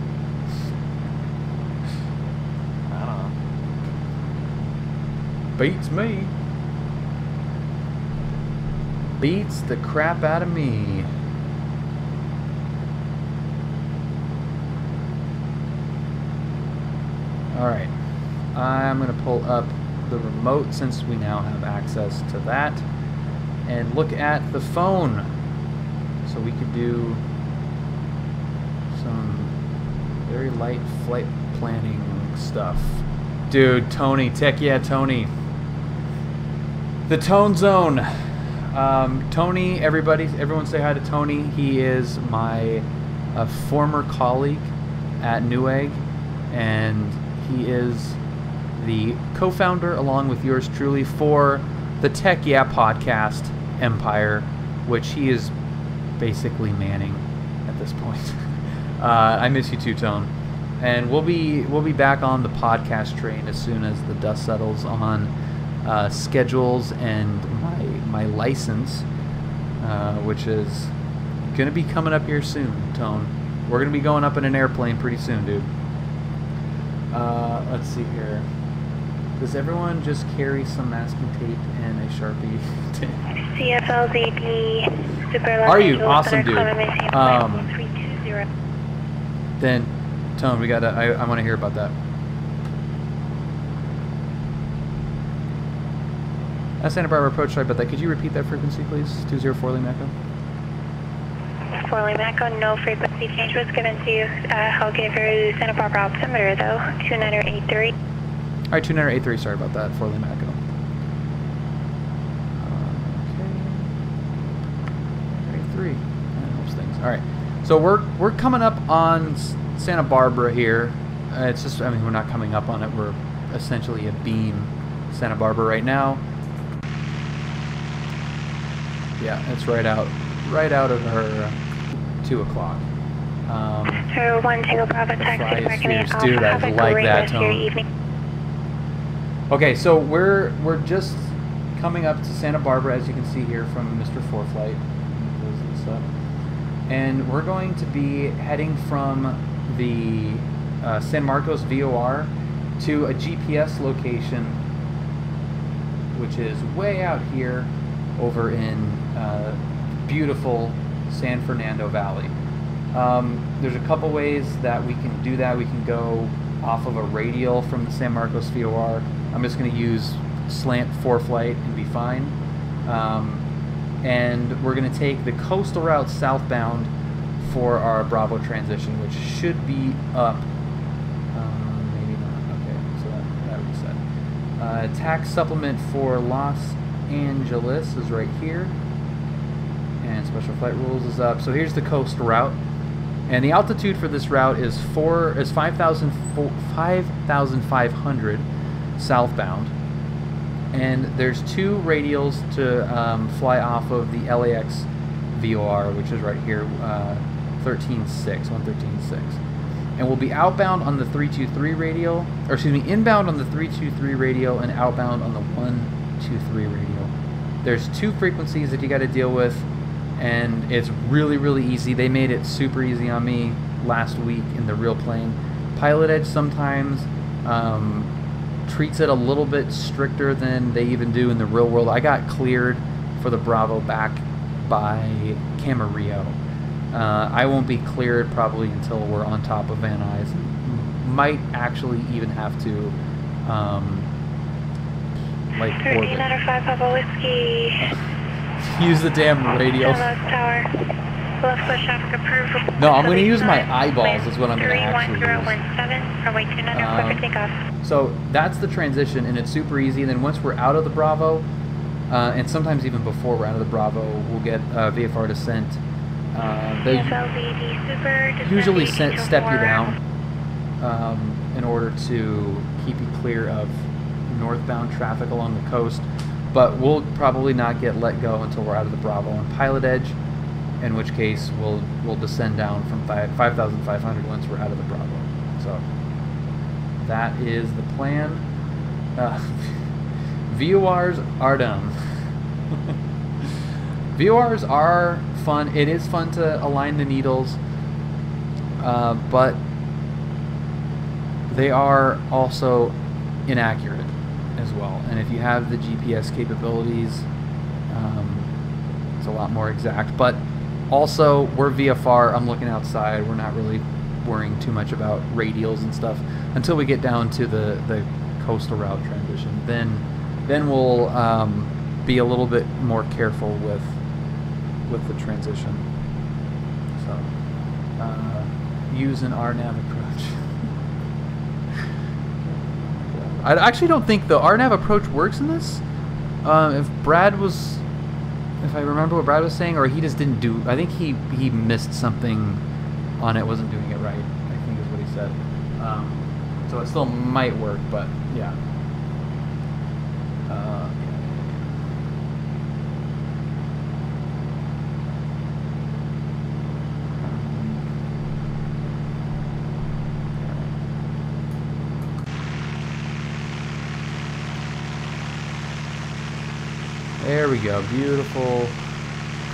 I don't know. Beats me. Beats the crap out of me. Alright, I'm going to pull up the remote since we now have access to that and look at the phone. So we could do some very light flight planning stuff. Dude, Tony, Tony. The Tone Zone. Tony, everyone say hi to Tony. He is my former colleague at Newegg, and he is the co-founder, along with yours truly, for the Tech Yeah podcast empire, which he is basically manning at this point. I miss you too, Tone. And we'll be back on the podcast train as soon as the dust settles on schedules and my license, which is gonna be coming up here soon, Tone. We're gonna be going up in an airplane pretty soon, dude. Let's see here. Does everyone just carry some masking tape and a Sharpie? CFLZD, Super Los Are you? Angeles Awesome, Center, dude. Then, Tone, we gotta, I want to hear about that. Santa Barbara approach, sorry about that. Could you repeat that frequency, please? 204 Lima Echo. 4 Lima Echo, no frequency change was given to you. I'll give her Santa Barbara altimeter though, 2983. Alright, 2983, sorry about that, 4 Lima Echo. Okay. 83. That helps things. Alright, so we're coming up on Santa Barbara here. It's just, I mean, we're not coming up on it. We're essentially a beam Santa Barbara right now. Yeah, it's right out of her 2 o'clock. Sir, 1 Tango Bravo taxi back in Alpha. Dude, I like that tone. Okay, so we're just coming up to Santa Barbara, as you can see here from Mr. 4 Flight. Close this up. and we're going to be heading from the San Marcos VOR to a GPS location, which is way out here over in beautiful San Fernando Valley. There's a couple ways that we can do that. We can go off of a radial from the San Marcos VOR. I'm just going to use slant flight and be fine. And we're going to take the coastal route southbound for our Bravo transition, which should be up. Maybe not. Okay, so that reset. Tax supplement for Los Angeles is right here. And special flight rules is up. So here's the coastal route. And the altitude for this route is 5,500 southbound. And there's two radials to fly off of the LAX VOR, which is right here, 113.6. And we'll be outbound on the 323 radial, or excuse me, inbound on the 323 radial and outbound on the 123 radial. There's two frequencies that you got to deal with, and it's really, really easy. They made it super easy on me last week in the real plane. PilotEdge sometimes treats it a little bit stricter than they even do in the real world. I got cleared for the Bravo back by Camarillo. I won't be cleared probably until we're on top of Van Nuys. Might actually even have to like 1305 Papa Whiskey. Use the damn radio. Tower. Left push traffic approved. No, I'm going to use my eyeballs is what I'm going to actually use. 31017, runway 29, quick takeoff. So that's the transition, and it's super easy. And then once we're out of the Bravo, and sometimes even before we're out of the Bravo, we'll get VFR descent. They usually step you down in order to keep you clear of northbound traffic along the coast. But we'll probably not get let go until we're out of the Bravo on PilotEdge, in which case we'll descend down from 5,500 once we're out of the Bravo. So that is the plan. VORs are dumb. VORs are fun. It is fun to align the needles, but they are also inaccurate as well. And if you have the GPS capabilities, it's a lot more exact. But also, we're VFR. I'm looking outside. We're not really worrying too much about radials and stuff until we get down to the coastal route transition. Then we'll be a little bit more careful with the transition. So use an RNAV approach. I actually don't think the RNAV approach works in this. If I remember what Brad was saying, or he just didn't do, I think he missed something on it, wasn't doing it right, I think is what he said. So it still might work, but yeah. There we go, beautiful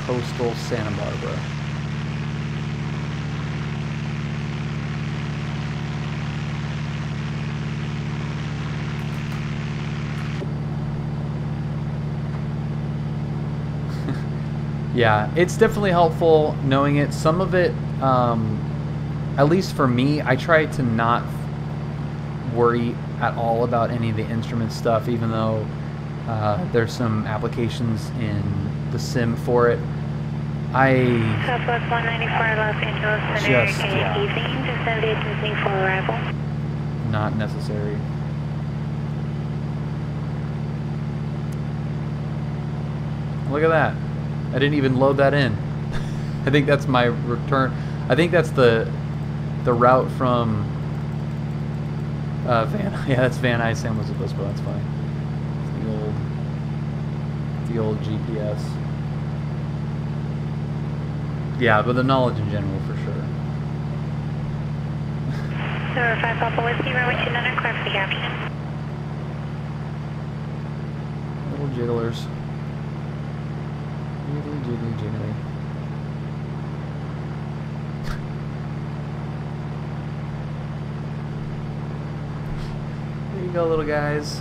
coastal Santa Barbara. Yeah, it's definitely helpful knowing it. Some of it, at least for me, I try to not worry at all about any of the instrument stuff, even though there's some applications in the sim for it. Southwest 194 Los Angeles Center, evening, descend agency for arrival. Not necessary. Look at that. I didn't even load that in. I think that's my return. I think that's the route from Van. Yeah, that's Van Nuys, San Luis Obispo. That's fine. The old GPS. Yeah, but the knowledge in general for sure. 05 Papa Whiskey, runway 29, clear for the caption. Little jigglers. Jiggly, jiggly, jiggly. go, little guys.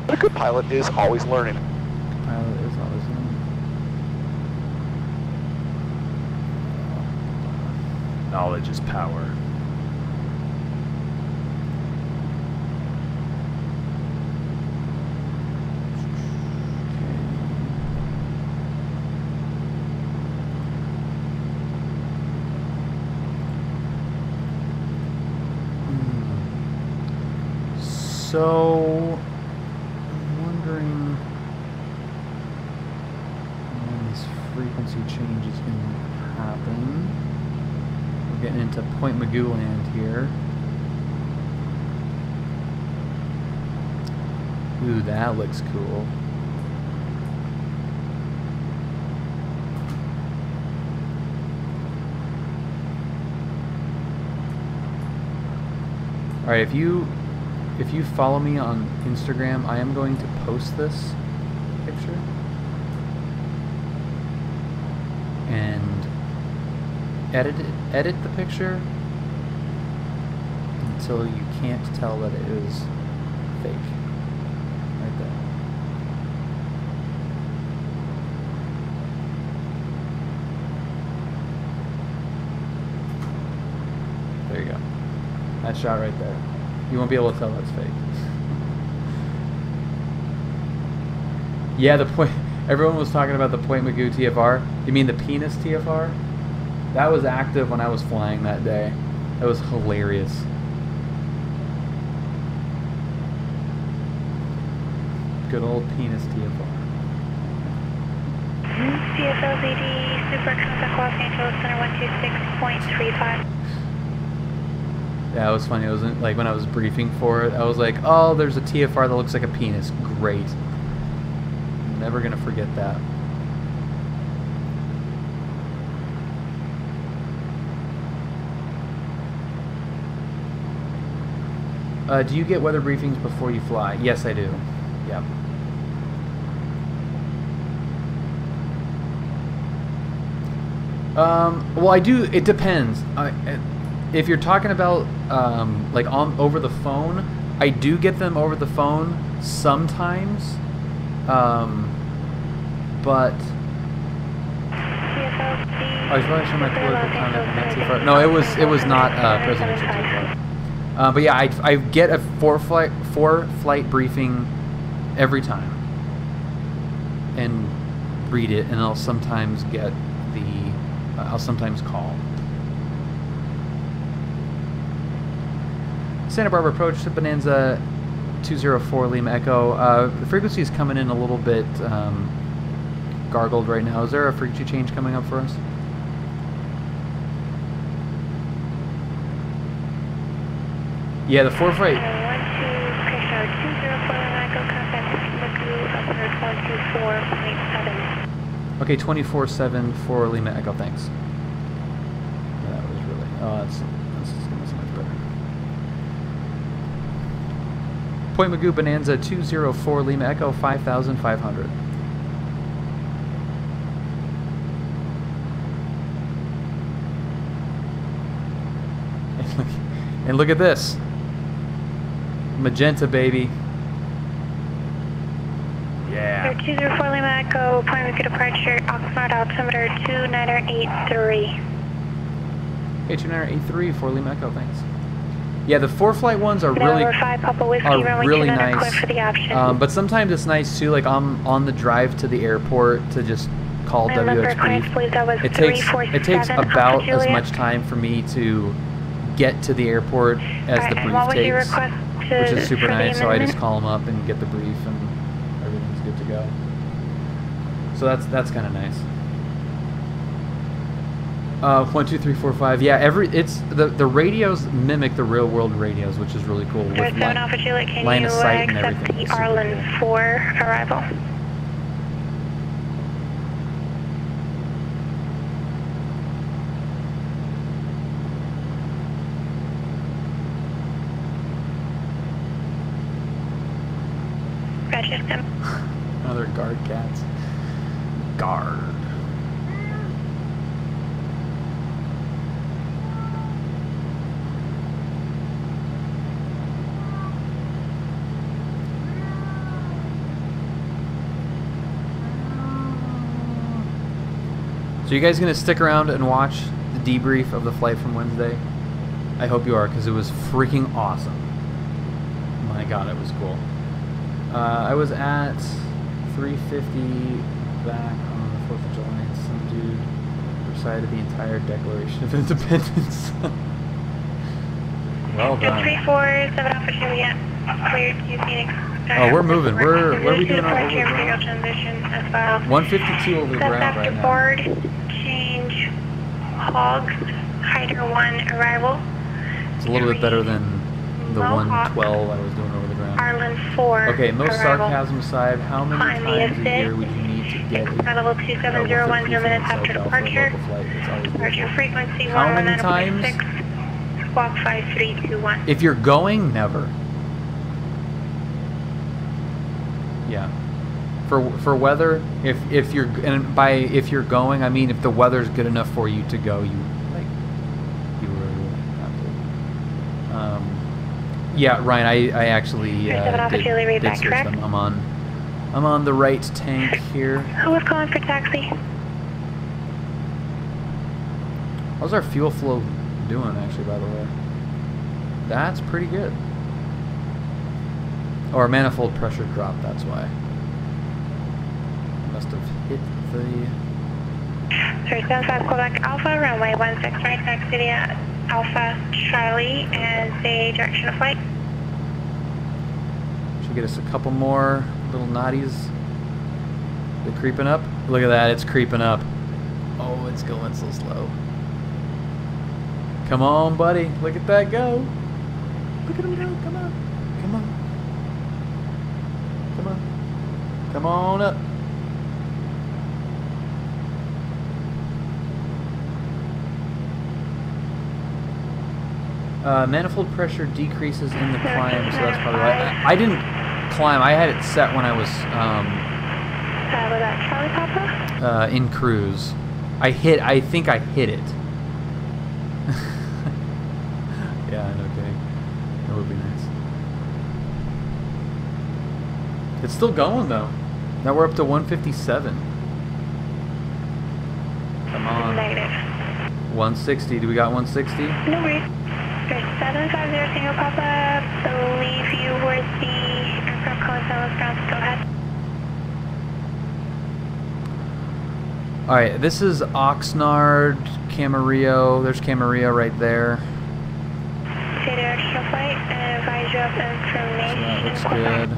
A good pilot is always learning. Pilot is always learning. Knowledge is power. So, I'm wondering when this frequency change is going to happen. We're getting into Point Magoo land here. Ooh, that looks cool. Alright, if you follow me on Instagram, I am going to post this picture and edit the picture until you can't tell that it is fake. Right there. There you go. That shot right there. You won't be able to tell that's fake. Yeah, the point. Everyone was talking about the Point Magoo TFR. You mean the penis TFR? That was active when I was flying that day. That was hilarious. Good old penis TFR. CFLZD, Super Contact Los Angeles Center 126.35. Yeah, it was funny. It was like when I was briefing for it, I was like, "Oh, there's a TFR that looks like a penis. Great. I'm never gonna forget that." Do you get weather briefings before you fly? Yes, I do. Yeah. Well, I do. It depends. If you're talking about like over the phone, I do get them over the phone sometimes, but I was really sure my political comment. No, it was not presidential TFR. But yeah, I get a four flight briefing every time and read it, and I'll sometimes get I'll sometimes call. Santa Barbara approach to Bonanza 204 Lima Echo. The frequency is coming in a little bit gargled right now. Is there a frequency change coming up for us? Yeah, the 4 flight. 124.7. Okay, 24.7 for Lima Echo. Thanks. That was really. Oh, that's so much better. Point Magoo Bonanza 204 Lima Echo 5,500. And look at this. Magenta, baby. Yeah. 204 Lima Echo, Point Magoo departure, Oxnard altimeter 2983. Okay, 2983 for Lima Echo, thanks. Yeah, the 4 flight ones are really nice. For the option. But sometimes it's nice too, like I'm on the drive to the airport to just call WX brief. It takes about as much time for me to get to the airport as the brief takes, which is super nice. So I just call them up and get the brief, and everything's good to go. So that's kind of nice. 1, 2, 3, 4, 5. Yeah, the radios mimic the real world radios, which is really cool. With line of sight and everything. The Arlen 4 arrival. Roger, stand. Another guard cats. Guard. So you guys gonna stick around and watch the debrief of the flight from Wednesday? I hope you are, because it was freaking awesome. My God, it was cool. I was at 350 back on the 4th of July, and some dude recited the entire Declaration of Independence. Well done. 347 Alpha Juliet, cleared to Phoenix. Oh, we're moving. Where are we doing our over the ground? Transition as well. 152 over the ground right now. Board, change, hogs, Hyder 1 arrival. It's a little bit better than the 112 I was doing over the ground. Arlen 4 Okay, no arrival. sarcasm aside, how many times a year would you need to get a level 2701 minutes after departure. Departure frequency how many times? Squawk 5321. If you're going, never. Yeah. For weather, if you're going, I mean if the weather's good enough for you to go, you really have to. Yeah, Ryan, I actually did switch them. I'm on the right tank here. Who was calling for taxi? How's our fuel flow doing, actually, by the way? That's pretty good. Or manifold pressure drop, that's why. Must have hit the... 375 Quebec Alpha, runway 16 right, taxi to Alpha Charlie, and say direction of flight. Should get us a couple more little naughties. They're creeping up. Look at that, it's creeping up. Oh, it's going so slow. Come on, buddy. Look at that go. Look at him go. Come on. Come on. Come on. Come on up. Manifold pressure decreases in the climb, so that's probably why. I didn't climb. I had it set when I was in cruise. I think I hit it. Yeah, no kidding. That would be nice. It's still going though. Now we're up to 157. Come on. Negative. 160. Do we got 160? No worries. 750 Tango Papa. Believe you were the aircraft calling Dallas ground. Go ahead. Alright, this is Oxnard, Camarillo. There's Camarillo right there. Say direction of flight and advise you of information. So that looks good.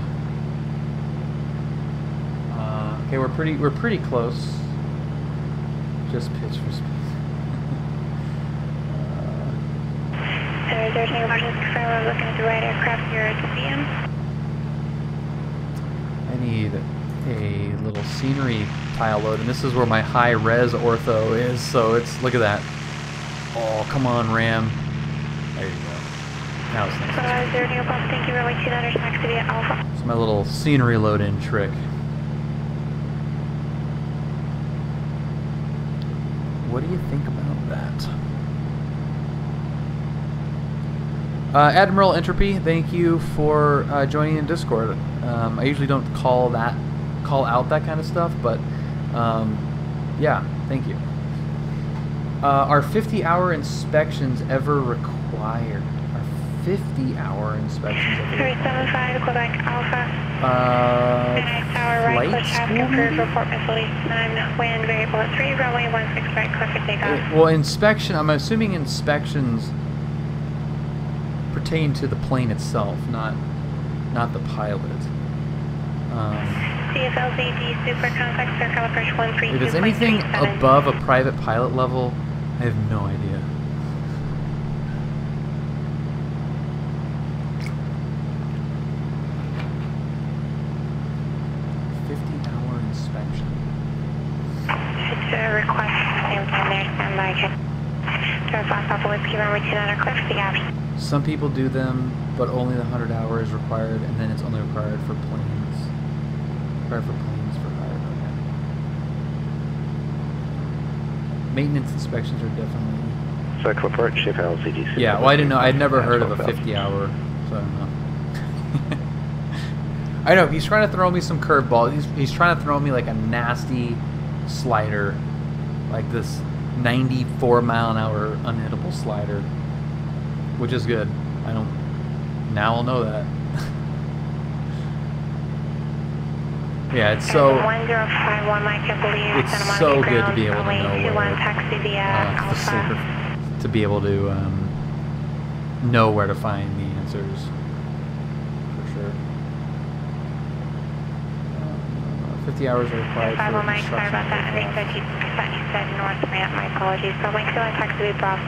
Okay, we're pretty close. Just pitch for speed. There's Tango Papa. Confirm we're looking at the right aircraft here at CM. I need a little scenery tile load, and this is where my high res ortho is, so it's, look at that. Oh, come on, Ram. There you go. Now it's nice. Tango Papa, thank you, runway 29, taxi to Alpha. It's my little scenery load in trick. What do you think about that? Admiral Entropy, thank you for joining in Discord. I usually don't call out that kind of stuff, but yeah, thank you. Are 50-hour inspections ever required? Are 50-hour inspections ever required? 375 Quebec Alpha. Flight school, maybe? Report facility time, wind variable at 3, runway 16 right, clear for takeoff. Well, inspection, I'm assuming inspections pertain to the plane itself, not the pilot. CFLZD Super Contact Circle Approach 132. If it's anything above a private pilot level, I have no idea. It's a request at the same time there, stand by. Turn 5 Papa Whiskey, runway 29, clear for the option. Some people do them, but only the 100 hour is required, and then it's only required for planes. required for planes for hire. Okay. Maintenance inspections are definitely. Circle approach, FLZD. Yeah, well, I didn't know. I'd never heard of a 50-hour, so I don't know. I know he's trying to throw me some curveball. He's trying to throw me like a nasty slider, like this 94-mile-an-hour unhittable slider, which is good. Now I'll know that. Yeah, it's so. 1051 Mike, I believe. It's so good to be able to know where taxi via Alpha. to be able to know where to find the answers. For sure. 50 hours are required for Mike, sorry about that. I construction. think that you said north ramp. My apologies. So Mike, still on taxi via Bravo.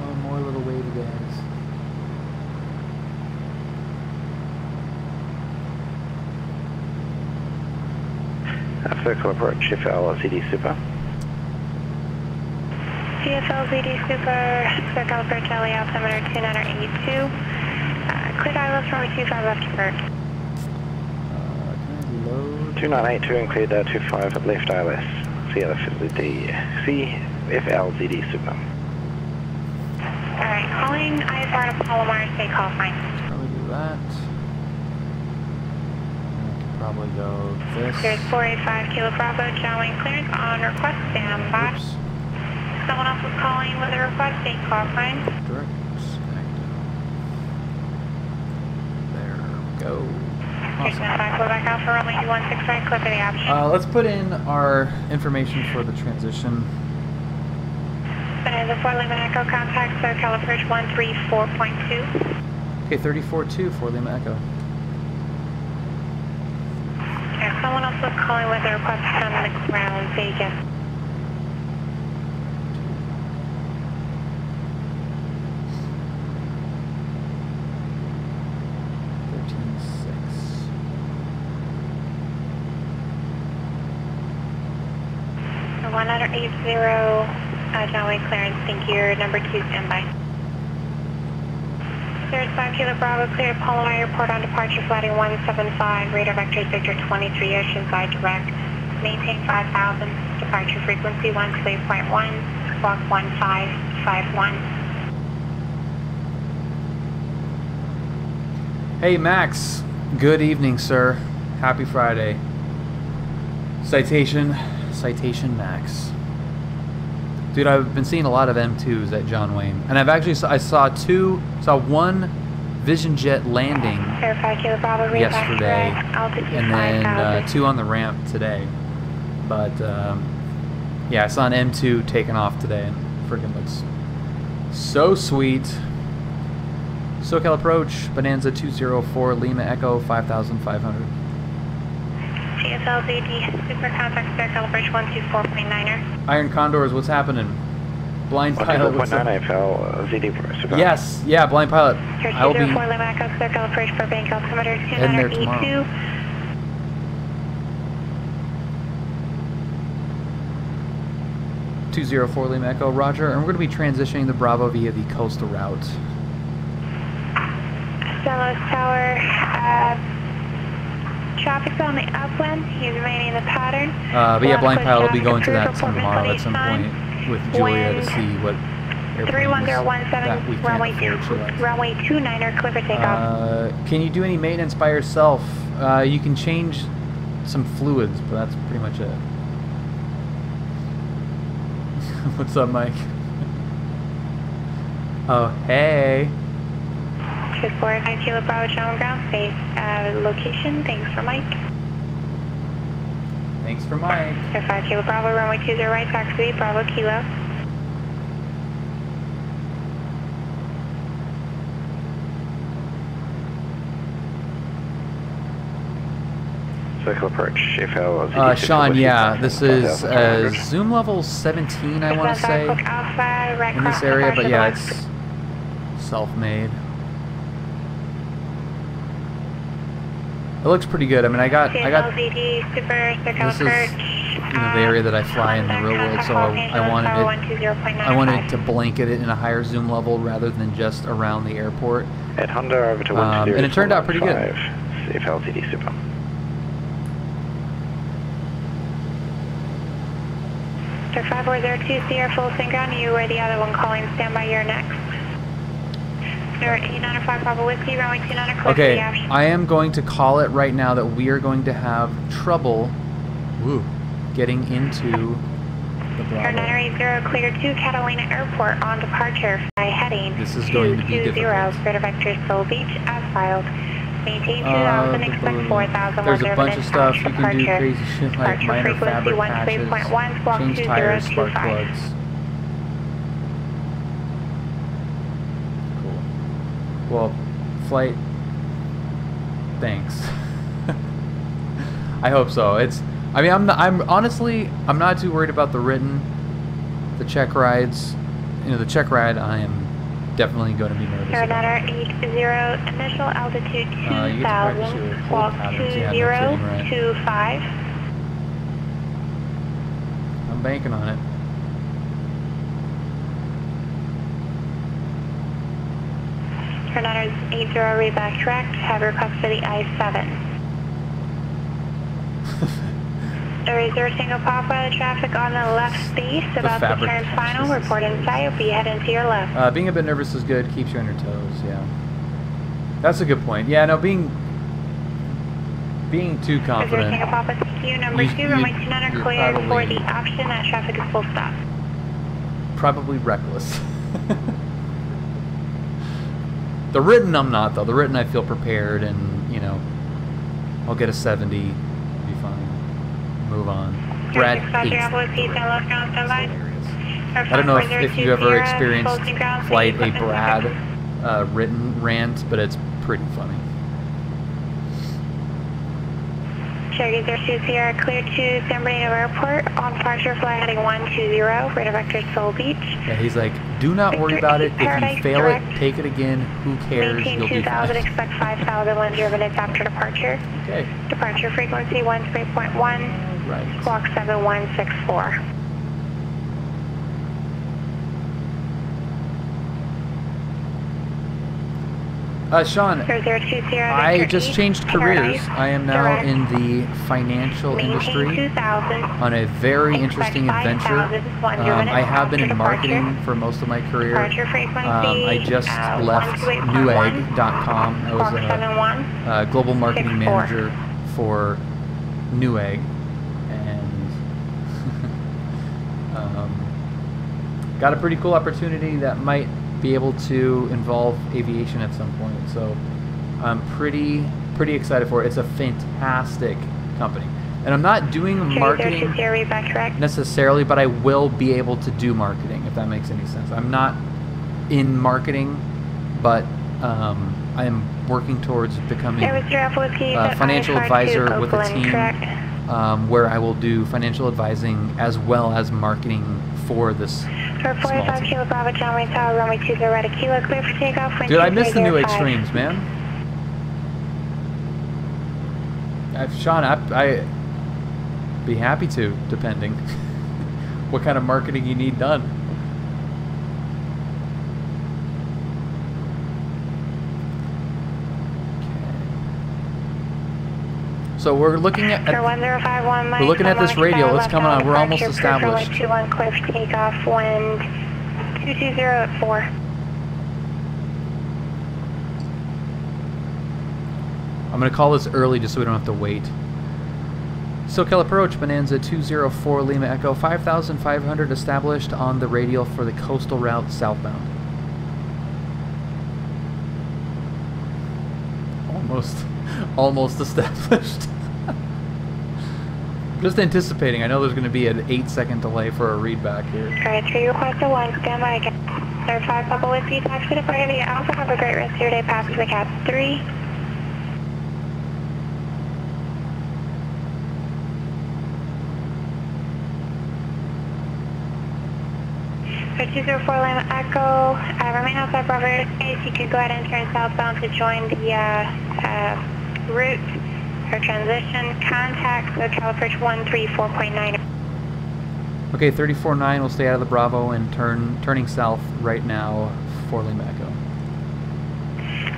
Oh, more little wavy guys. Circle approach, FLZD Super. CFLZD Super, Circle Approach LA altimeter 2982. Clear dial runway 25 left to Bert. Can I load? 2982 and cleared 25 at left ILS. CFLZD Super. Alright, calling ISR to Palomar, stay call fine. Probably do that. Probably go this. There's 485 Kilo Bravo, John Wayne clearance on request, stand by. Oops. Someone else was calling with a request, stay call fine. Direct connect. There we go. Here's Awesome. 5 back out for runway 216 right, clip of the option. Let's put in our information for the transition. Bonanza 4 Lima Echo, contact Circle Approach 134.2. Okay, 34-2 for Lima Echo. Someone else was calling with a request from the ground, Vegas. The 180, John Wayne clearance, thank you. Number 2, standby. There's 5 Kilo Bravo, clear Palomar Airport on departure, flighting 175, radar vectors Victor 23, Oceanside direct, maintain 5,000, departure frequency 128.1, squawk 1551. Hey Max, good evening, sir. Happy Friday. Citation Max. Dude, I've been seeing a lot of M2s at John Wayne, and I've actually I saw one Vision Jet landing yesterday, and then 2 on the ramp today. But yeah, I saw an M2 taking off today, and freaking looks so sweet. SoCal approach, Bonanza 204, Lima Echo 5500. CSLZD, super contact SoCal approach 124.9er. Iron Condors, what's happening? Blind Pilot, what's up? ZD. Yes, yeah, Blind Pilot. I will be Lima Echo, SoCal approach for bank altimeter heading there tomorrow. 204 Lima Echo, Roger, and we're going to be transitioning the Bravo via the coastal route. Stelos Tower, traffic's on the upwind, he's remaining in the pattern. But yeah, Blind Pilot will be going to that tomorrow at some point with Julia to see what airplanes that we can afford. Runway 29er, clear for takeoff. Can you do any maintenance by yourself? You can change some fluids, but that's pretty much it. What's up, Mike? Oh, hey. 245 Kilo Bravo, John ground space. Location, thanks for Mike. Thanks for Mike. 5 Kilo Bravo, runway 20 right, taxi, Bravo Kilo. Circle approach, FL. Sean, yeah, this is zoom level 17, I want to say, in this area, but yeah, it's self-made. It looks pretty good. I mean, I got LZD, super, circle approach. the area that I fly in the real world, so I wanted to blanket it in a higher zoom level rather than just around the airport. At Honda over to 1 and it turned out pretty good. CFLTD Super. Sir 5402 Sierra full sync ground, you or the other one calling, stand by, you're next. Sir 895 Papa Whiskey, runway 29, clear okay, for the action. I am going to call it right now that we are going to have trouble getting into the Bravo. 980 clear to Catalina Airport on departure, fly heading this is going to be 220, difficult. Greater Vector Soul Beach, as filed. Maintain 2000, expect 4000. There's a bunch of stuff you can do, crazy shit like minor fabric patches, change tires, spark plugs. Cool. Well, flight, thanks. I hope so. I mean, I'm honestly not too worried about the check rides. The check ride I am definitely going to be nervous about. Carenado 80, initial altitude 2000, walk 2025. I'm banking on it. Carenado 80, read back correct, have request for the I-7. There is a single pop by the traffic on the left space, about to turn final, report inside, you'll be heading to your left. Being a bit nervous is good, keeps you on your toes, yeah. That's a good point. Yeah, no, being too confident. Is there a single pop at you, number 2, runway 29 cleared for the option, that traffic is full stop. Probably reckless. The written I'm not, though. The written I feel prepared and, I'll get a 70, be fine. Move on. Brad hates I don't know if you ever experienced flight a Brad written rant, but it's pretty funny. Cherokee 02 Sierra clear to San Bernardino Airport on departure fly heading 120, Greater Vector Soul Beach. Yeah, he's like, do not worry about it. If you fail it, take it again. Who cares? Maintain You'll be 2000, fine. expect 5000 when 0 minutes after departure. Okay. Departure frequency 13.1. Right. Squawk 7164. Sean, I just changed careers. I am now in the financial industry on a very interesting adventure. I have been in marketing for most of my career. I just left Newegg.com. I was a global marketing manager for Newegg. And got a pretty cool opportunity that might be able to involve aviation at some point, so I'm pretty excited for it. It's a fantastic company, and I'm not doing marketing necessarily, but I will be able to do marketing, if that makes any sense. I'm not in marketing, but I am working towards becoming a financial advisor with a team where I will do financial advising as well as marketing for this small team. Kilo Bravo, John Wayne Tower, runway 20 right at Kilo, clear for takeoff. Dude, I miss the new extremes, man. Sean, I'd be happy to, depending what kind of marketing you need done. So we're looking at this radio. Let's come on. We're almost established. 21 clear for takeoff. Wind 220 at 4. I'm going to call this early just so we don't have to wait. SoCal approach, Bonanza 204 Lima Echo, 5,500 established on the radial for the coastal route southbound. Almost established. Just anticipating. I know there's going to be an 8-second delay for a readback here. Alright, 3 request 1, stand by again. 35 Papa Whiskey, taxi to Miami Alpha. Have a great rest of your day. Pass to the Cat 3. For 204 Lima Echo, remain outside Bravo airspace. You could go ahead and turn southbound to join the route for transition. Contact the Approach 134.9. Okay, 34-9 will stay out of the Bravo and turning south right now for Lima Echo.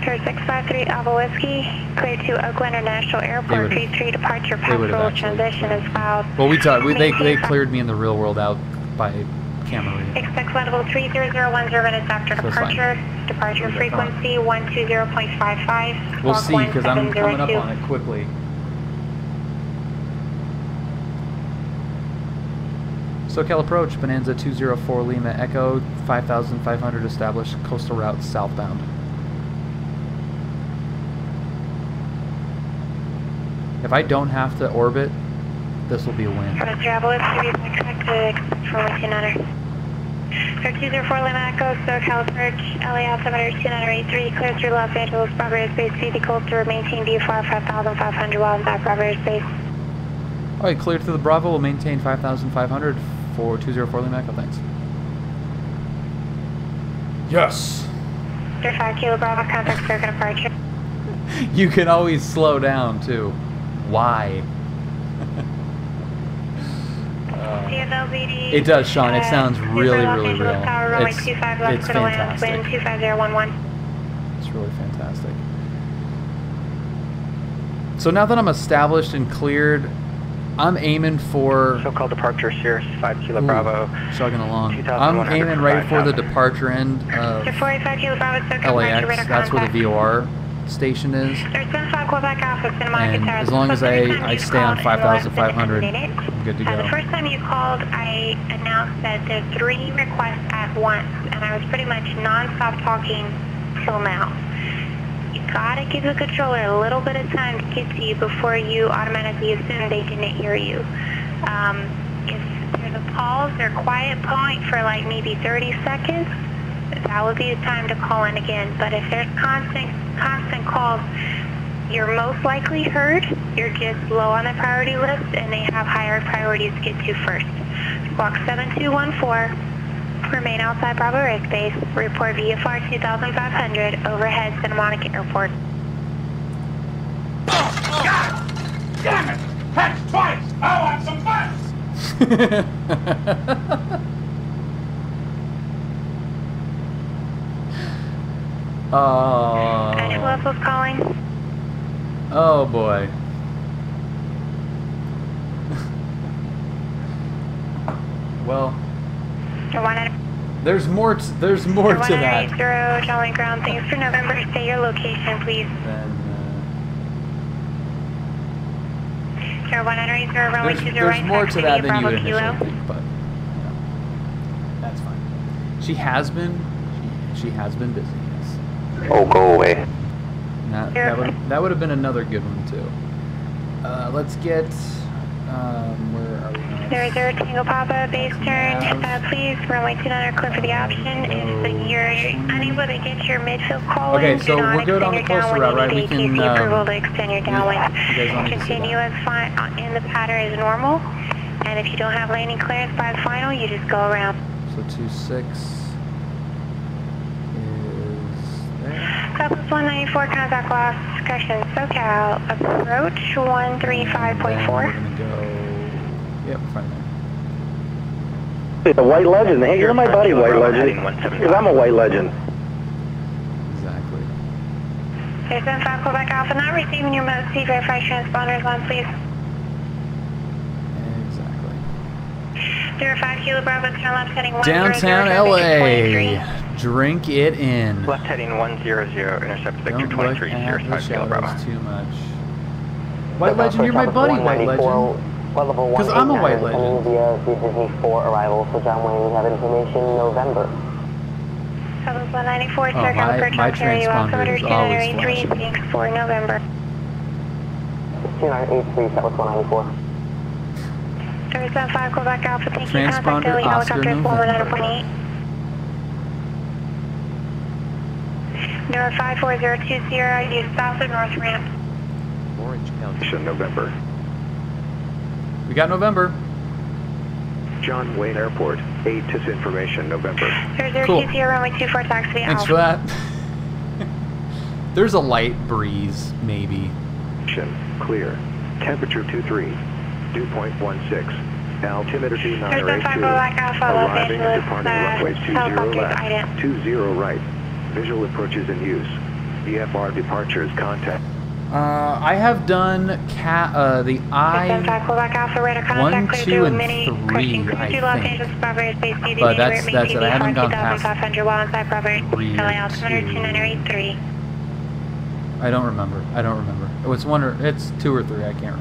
Sir 653 Alpha Whiskey, clear to Oakland International Airport, P3 departure patrol transition is filed. Well, they cleared me in the real world out by camera radio. Expect level 30010 minutes after departure. Departure frequency 120.55. We'll see, because I'm coming up on it quickly. SoCal approach, Bonanza 204 Lima Echo, 5,500 established coastal route southbound. If I don't have to orbit, this will be a win. Travel is to be expected for 129er. Sir 204 Lima Echo, SoCal approach, LA altimeter 2983, clear through Los Angeles, Bravo airspace, CD coastal, maintain VFR 5,500 while in back Bravo airspace. Alright, cleared through the Bravo, will maintain 5,500 for 204 Lima Echo, thanks. Yes! Sir 5 Kilo Bravo, contact circuit departure. You can always slow down, too. Why? It does, Sean. It sounds really, really real. It's fantastic. It's really fantastic. So now that I'm established and cleared, I'm aiming for... So-called departure, Sirius 5 Kilo Bravo. Chugging along. I'm aiming right for the departure end of LAX. That's where the VOR station is. And as long as I stay on 5,500, I'm good to go. The first time you called, I announced that there's 3 requests at once, and I was pretty much non-stop talking till now. You gotta give the controller a little bit of time to get to you before you automatically assume they didn't hear you. If there's a pause or quiet point for like maybe 30 seconds, that would be the time to call in again. But if there's constant calls, you're most likely heard, you're just low on the priority list, and they have higher priorities to get to first. Squawk 7214, remain outside Bravo airspace, report VFR 2,500, overhead Santa Monica Airport. God damn it! Heck, twice! I want some buns! Oh. Who was calling? Oh boy. Well, there's more to that. 180 Jolly Ground, thanks for November. Say your location, please. Sure, 180 runway 20 there's right, more to that than you would Kilo. initially think, but that's fine. She has been busy. Yes. Oh, go away. That would have been another good one too. Let's get where are we? 00 Tango Papa, base turn. Please, runway 29 clear for the option. If you're unable to get your midfield call okay, in, so we're good on the coastal route, right? We can approval to extend your downwind. Continue as fine in the pattern as normal. And if you don't have landing clearance by the final, you just go around. So 26 is there. Southwest 194, contact lost. Discussion SoCal. Approach 135.4. We're gonna go. Yep, fine The White Legend. Hey, you're my buddy, White Legend. Because I'm a White Legend. Exactly. There's been 5 Quebec Alpha not receiving your mode C verify transponders on, please. Exactly. 05 Kilo Bravo, turn left heading 100. Downtown LA. Drink it in. Left heading 100, intercept Victor 23, Sirius 5 Kilo Bravo. Too much. White Legend, you're my buddy, White Legend. Because I'm a White Legend. For arrival for John Wayne, we have information November. Southwest 194, circle approach Ontario, altimeter 293, thanks for November. 2983, Southwest 194. Service 5 Quebec Alpha, thank you. Contact Transponder Delhi Oscar helicopter November. 419.8. 54020, use south and north ramp. Orange County. November. We got November. John Wayne Airport, 8 to information, November. 0020, runway 24, taxi Thanks for that. There's a light breeze, maybe. Clear. Temperature 23, dew point 16. Altimeter 29 There's a 5 Black Alpha, Los arriving and Angeles, departing runway 20 helicopters left, item. 20 right. Visual approaches in use. VFR departures contact. I have done the I 1, 2, and 3, I think. But that's it. I haven't gone past 3 or 2. I don't remember. It's 1 or it's 2 or 3. I can't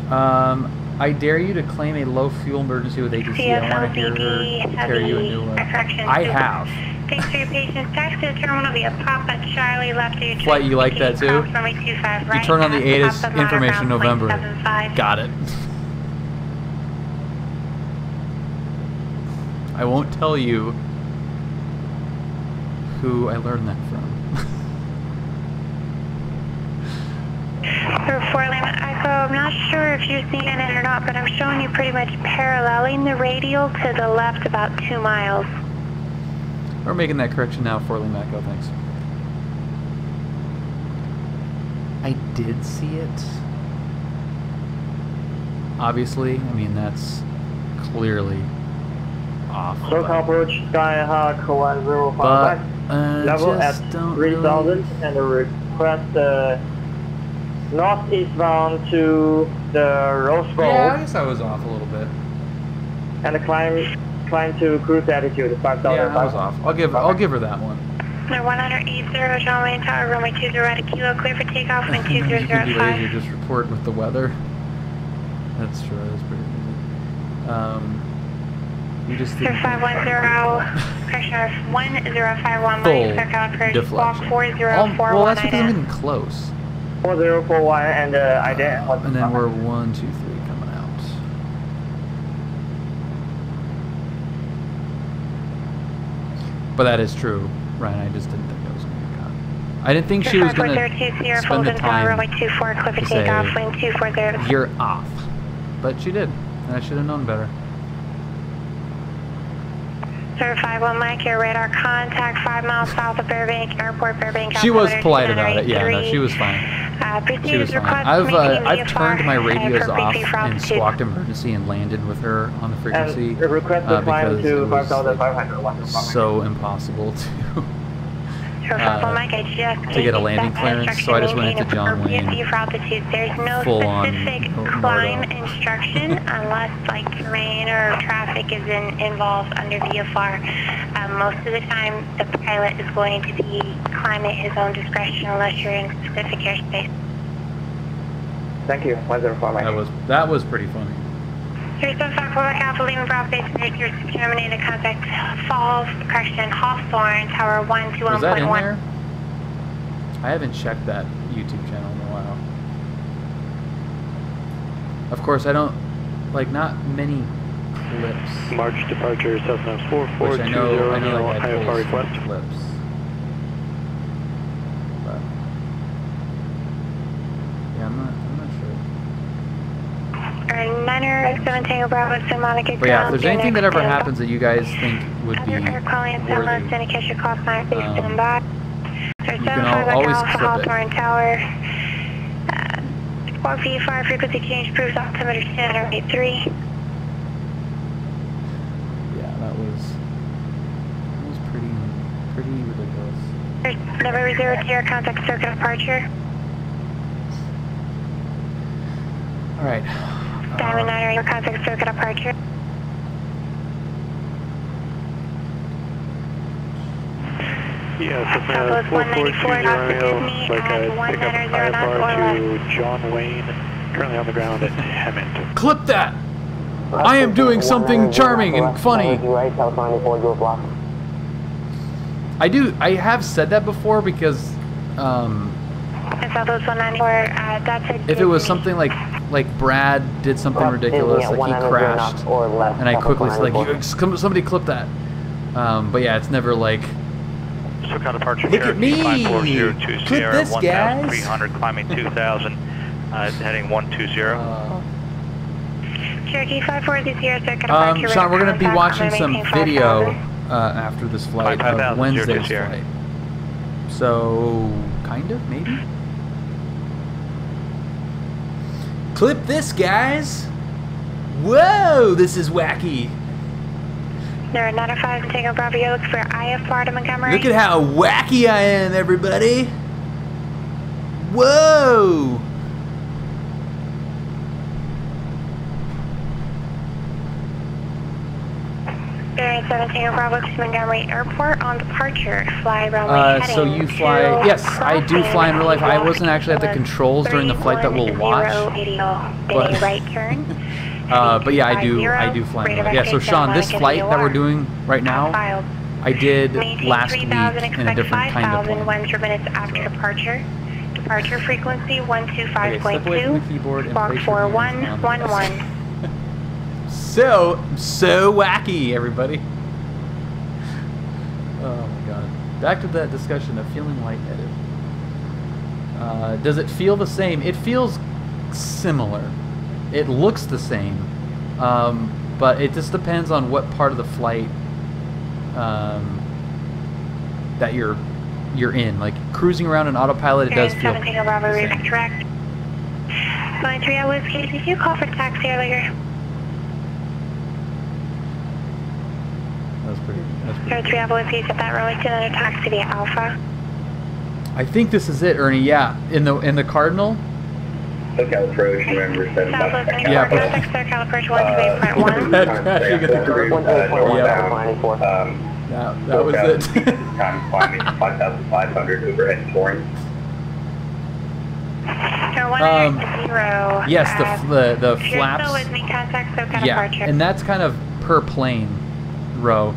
remember. I dare you to claim a low fuel emergency with ATC. I want to hear her carry you a new one. I have. Thanks for your patience. Taxi to terminal via Papa Charlie left to your Flight, you like that too? You turn on the ATIS information November. Got it. I won't tell you who I learned that from. For 4 Lima Echo, I'm not sure if you're seeing it or not, but I'm showing you pretty much paralleling the radial to the left about 2 miles. We're making that correction now, 4 Lima Echo, thanks. I did see it. Obviously, I mean, that's clearly off. SoCal approach, Skyhawk 105, level at 3000, and a request northeastbound to the Rose Bowl. Yeah, I guess I was off a little bit. And a climb to cruise altitude, 5,000. Yeah, I was off. I'll give her that one. 180 John Wayne Tower, runway 20 right at kilo, clear for takeoff, wind 2005. You just report with the weather. That's true. That's pretty easy. You just did 510, pressure 1051, deflection. walk 4041. Well, that's because I'm getting close. 4041 and and then we're 1, 2, 3 coming out. But that is true, Ryan. I just didn't think I was going to get caught. I didn't think she was going to spend the time to say you're off. But she did, and I should have known better. 51 Mike, your radar contact 5 miles south of Burbank Airport, Burbank. She was polite about it. Yeah, no, she was fine. She was fine. I've turned my radios off in squawked emergency and landed with her on the frequency because it was like, so impossible to get a landing clearance. So I just went into John Wayne There's no specific climb instruction unless like terrain or traffic is involved under VFR. Most of the time, the pilot is going to be climbing at his own discretion unless you're in specific airspace. Thank you. 104. That was pretty funny. 375 Quebec Alpha, Lima Bravo Base, your terminated contact Falls, correction, Hawthorne, Tower 121.1. Was that in there? I haven't checked that YouTube channel in a while. Of course, I don't, like, not many clips. March departure, Cessna 4420, I know like I IFR request. Clips. But, yeah, I'm not sure. Niner, 7 Tango Bravo, San Monica. But yeah, if there's anything that ever happens that you guys think would be worthy, you can always clip it. Tower. Walk VFR, frequency change proves altimeter 1083. Yeah, that was pretty ridiculous. November 0 to your contact circuit departure. Alright. Diamond 9 your contact circuit departure. Yeah, Cessna 4420 Romeo, like a pickup IFR to John Wayne, currently on the ground at Hammond. Clip that! I am doing something charming and funny. I have said that before because if it was something like Brad did something ridiculous, like he crashed, and I quickly said like, somebody clip that. But yeah, it's never like, look at me! Clip this, guys! 300 climbing 2000, heading 120. Cherokee 540 Sean, we're going to be watching some video after this flight of Wednesday's flight. So, kind of, maybe? Clip this, guys! Whoa, this is wacky. There are 95 Tango Bravo. You look for IF Florida Montgomery. Look at how wacky I am, everybody. Whoa. Bearing 7 Tango Bravo to Montgomery Airport on departure. Fly runway heading so you fly, yes, I do fly in real life. I wasn't actually at the controls during the flight that we'll watch. But, right turn. but yeah, I do fly in real life. Yeah, so Sean, this flight that we're doing right now, I did last week in a different kind of plane. Winds per minute after departure. Departure frequency 125.2. Step away from the keyboard and Squawk place your hands on the 4111. So wacky, everybody. Oh my god. Back to that discussion of feeling lightheaded. Does it feel the same? It feels similar. It looks the same. But it just depends on what part of the flight that you're in. Like cruising around in autopilot, it does feel the same. Correct. Flight 3 Whiskey, did you call for taxi earlier? That's pretty Flight 3 Whiskey, set that runway to another taxi via Alpha. I think this is it, Ernie. Yeah, in the Cardinal. SoCal approach, November 7th. Yeah, but SoCal approach 128.1. That was it. Time climbing 5,500 overhead touring. Yes, the flaps. Still with me, contact SoCal Yeah, departure. and that's kind of per plane row.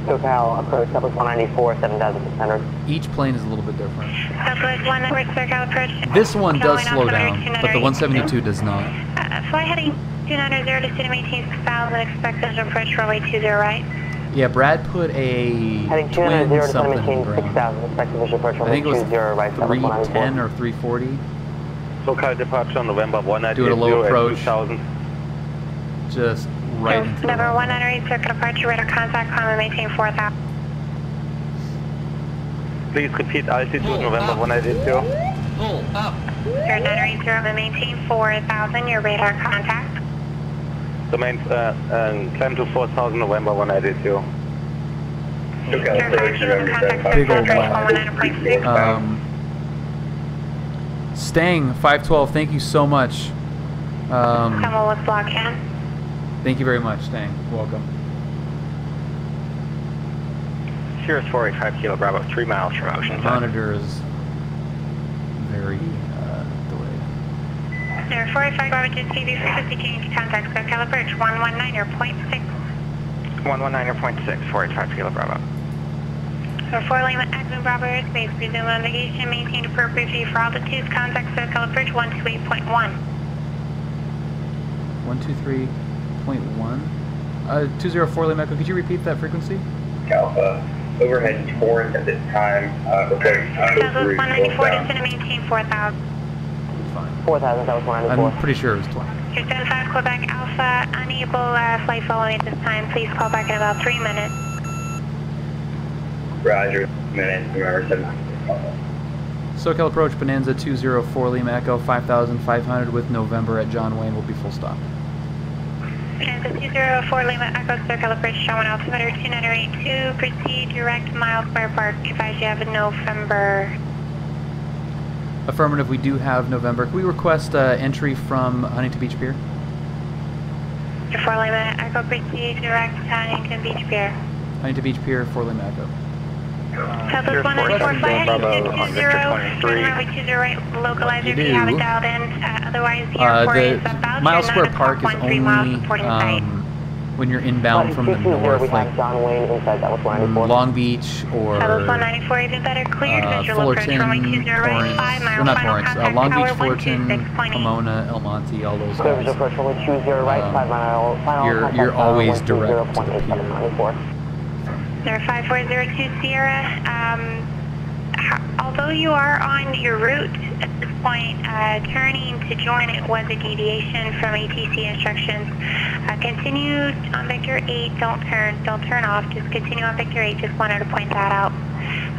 SoCal approach, Southwest 194, 7,600. Each plane is a little bit different. Southwest 194, SoCal approach. This one does slow down, but the 172 does not. Fly heading 290 to maintain 6,000, expected to approach runway 20 right. Yeah, Brad put a Heading twin 290 to something maintain ground. 6,000, expected to approach I runway think it was 20 right. 310 or 340. SoCal departure on November 190. Do it a low approach. 2000. Just right into the Number 198, circuit departure, radar contact, climb and maintain 4,000. Please repeat altitude, November 192. Pull up. You're 980 and maintain 4,000, your radar contact. Domain, climb to 4,000, November 192. SoCal approach, November 7th. Big old black. Stang 512, thank you so much. Come with block hand. Thank you very much, Stang. Welcome. Cirrus 485 Kilo Bravo, 3 miles from Oceanside. Monitor is very delayed. There 485 Bravo to TV frequency change, contact SoCal approach 119.6. 119.6, 485 Kilo Bravo. For 4 Lima, Acme Bravo airspace, resume navigation, maintain appropriate view for altitudes, contact SoCal approach 128.1. 123.1. 204 Lima Echo, could you repeat that frequency? Alpha, overhead touring at this time. Southwest 194, descend to maintain 4,000. Fine. 4,000, Southwest 194. I'm pretty sure it was 20. You're 75 Quebec Alpha, unable flight following at this time. Please call back in about 3 minutes. Roger, minutes, November 7th. SoCal approach Bonanza 204 Lima Echo 5,500 with November at John Wayne will be full stop. Bonanza 204 Lima Echo SoCal approach Shawan altimeter 2982. Proceed direct Mile Square Park. Advise you have a November. Affirmative, we do have November. Can we request entry from Huntington Beach Pier? 4 Lima Echo proceed direct Huntington Beach Pier. Huntington Beach Pier, 4 Lima Echo. Southwest 194 fly heading 220, runway 20 right, localizer if you have it dialed in, otherwise the airport is about Mile Square Park is only when you're inbound from the north, like Long Beach or Southwest 194 even better, cleared visual approach, runway 20 right, 5 miles, not final Torrance, contact, Long Beach, tower Fullerton, 126.8. Pomona, El Monte, all those Clear visual guys. approach, runway 20 right, 5 mile, final contact, You're always direct to the 120.8, pier. 94. There 5402 Sierra, although you are on your route at this point, turning to join it was a deviation from ATC instructions. Continue on Victor 8, don't turn off, just continue on Victor 8, just wanted to point that out.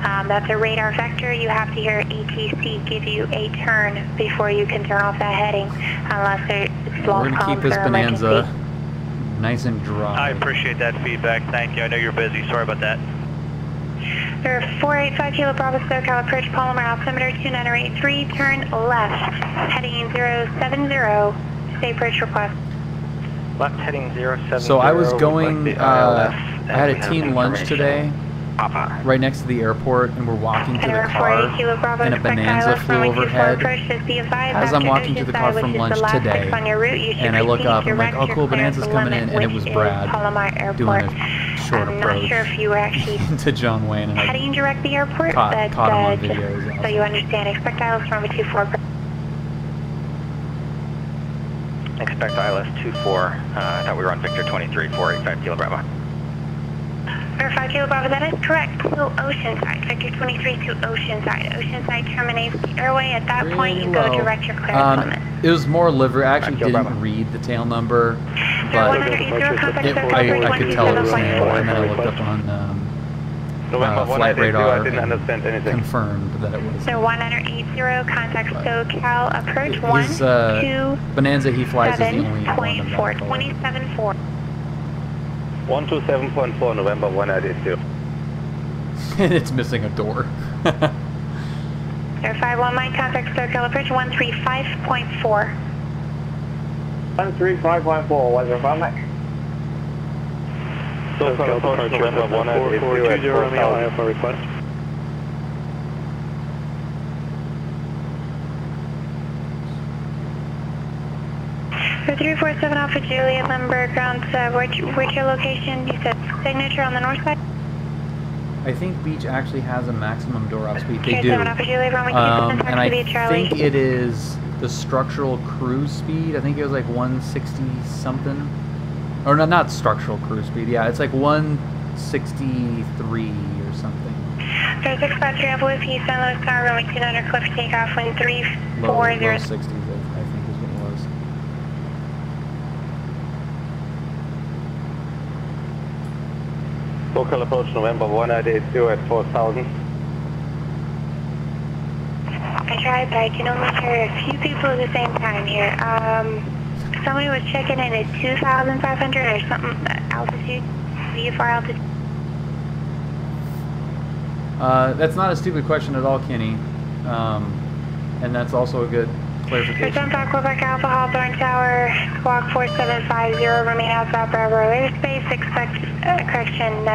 That's a radar vector. You have to hear ATC give you a turn before you can turn off that heading, unless it's lost. We're going to keep this Bonanza nice and dry. I appreciate that feedback. Thank you. I know you're busy. Sorry about that. There are 485 Kilo Bravo SoCal approach Palomar altimeter 2983, turn left, heading 070, state approach request. Left heading 070. So I was going, I had a team lunch today, right next to the airport, and we're walking to the car, and a Bonanza flew overhead. As I'm walking to the car from lunch today, and I look up, I'm like, oh cool, Bonanza's coming in, and it was Brad doing a short approach to John Wayne, and I direct the airport, caught him on video. So you understand, expect ILS runway 24. Expect ILS 24. I thought we were on Victor 23, 485 Kilo Bravo. 5 Kilo Bravo, that is correct. To Oceanside. Victor 23 to Oceanside. Oceanside terminates the airway. At that point, you go direct your clearance limit. It was more livery. I actually didn't read the tail number, but I could tell it was naval, and then I looked up on flight radar and confirmed that it was. So 1980, contact SoCal approach 12. Bonanza he flies is the only one of that color. 274. 127.4 November 182. And it's missing a door. 051 Mike, contact SoCal approach 135.4. 135.4, 105 Mike. SoCal approach November 182 at 4,000. I have a request. 347 Alpha Juliet, Lindbergh, ground, where's your location? You said signature on the north side? I think Beach actually has a maximum door off speed. They do. 7 Alpha Juliet, And I think it is the structural cruise speed. I think it was like 160 something. Or no, not structural cruise speed. Yeah, it's like 163 or something. 653 Alpha with East San Luis Tower, runway 29 cliff takeoff, wind 340. Low 60s, I think is what it was. SoCal approach November 182 at 4,000. I tried, but I can only hear a few people at the same time here. Somebody was checking in at 2,500 or something, altitude, VFR altitude. That's not a stupid question at all, Kenny. And that's also a good clarification. Present Quebec Alpha Hawthorne Tower, squawk 4750, remain outside Bravo airspace, expect correction.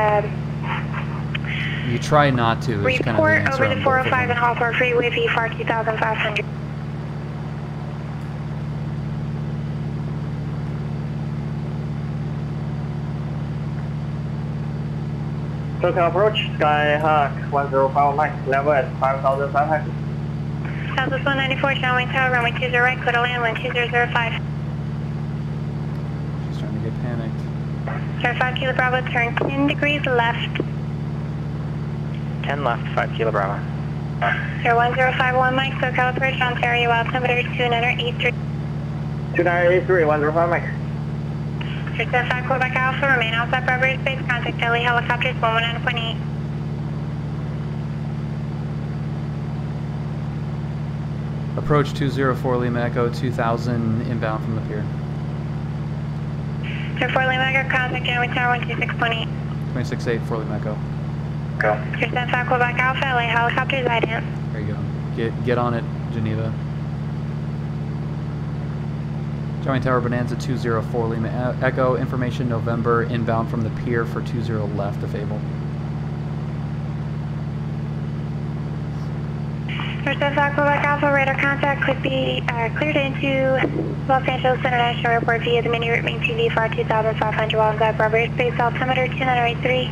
You try not to. It's kind of the answer over the 405 and Hawthorne Freeway, VFR 2,500. SoCal approach, Skyhawk 105 Mike, level at 5,500. Southwest 194, John Wayne Tower, runway 20 right, clear to land, wind 2005. She's trying to get panicked. 5 Kilo Bravo, turn 10 degrees left. 10 left, 5 Kilo Bravo. 1051 Mike, SoCal approach, Ontario, altimeter 2983. 2983, 105 Mike. 5 Quebec Alpha, remain outside Bravo airspace, contact LA helicopters 119.8. Approach 204 Lima Echo 2000 inbound from the pier. 4 Lima Echo, contact Genway Tower 126.8. 268 4 Lima Echo. Go. 5 Quebec Alpha, LA helicopters, IDAN. There you go. Get on it, Geneva. Joint Tower Bonanza 204 Lima Echo, information November, inbound from the pier for 20 left of Able. 5 Quebec Alpha, radar contact could be cleared into Los Angeles International Airport via the mini route main TV for 2,500 while inside Bravo airspace, altimeter 2983.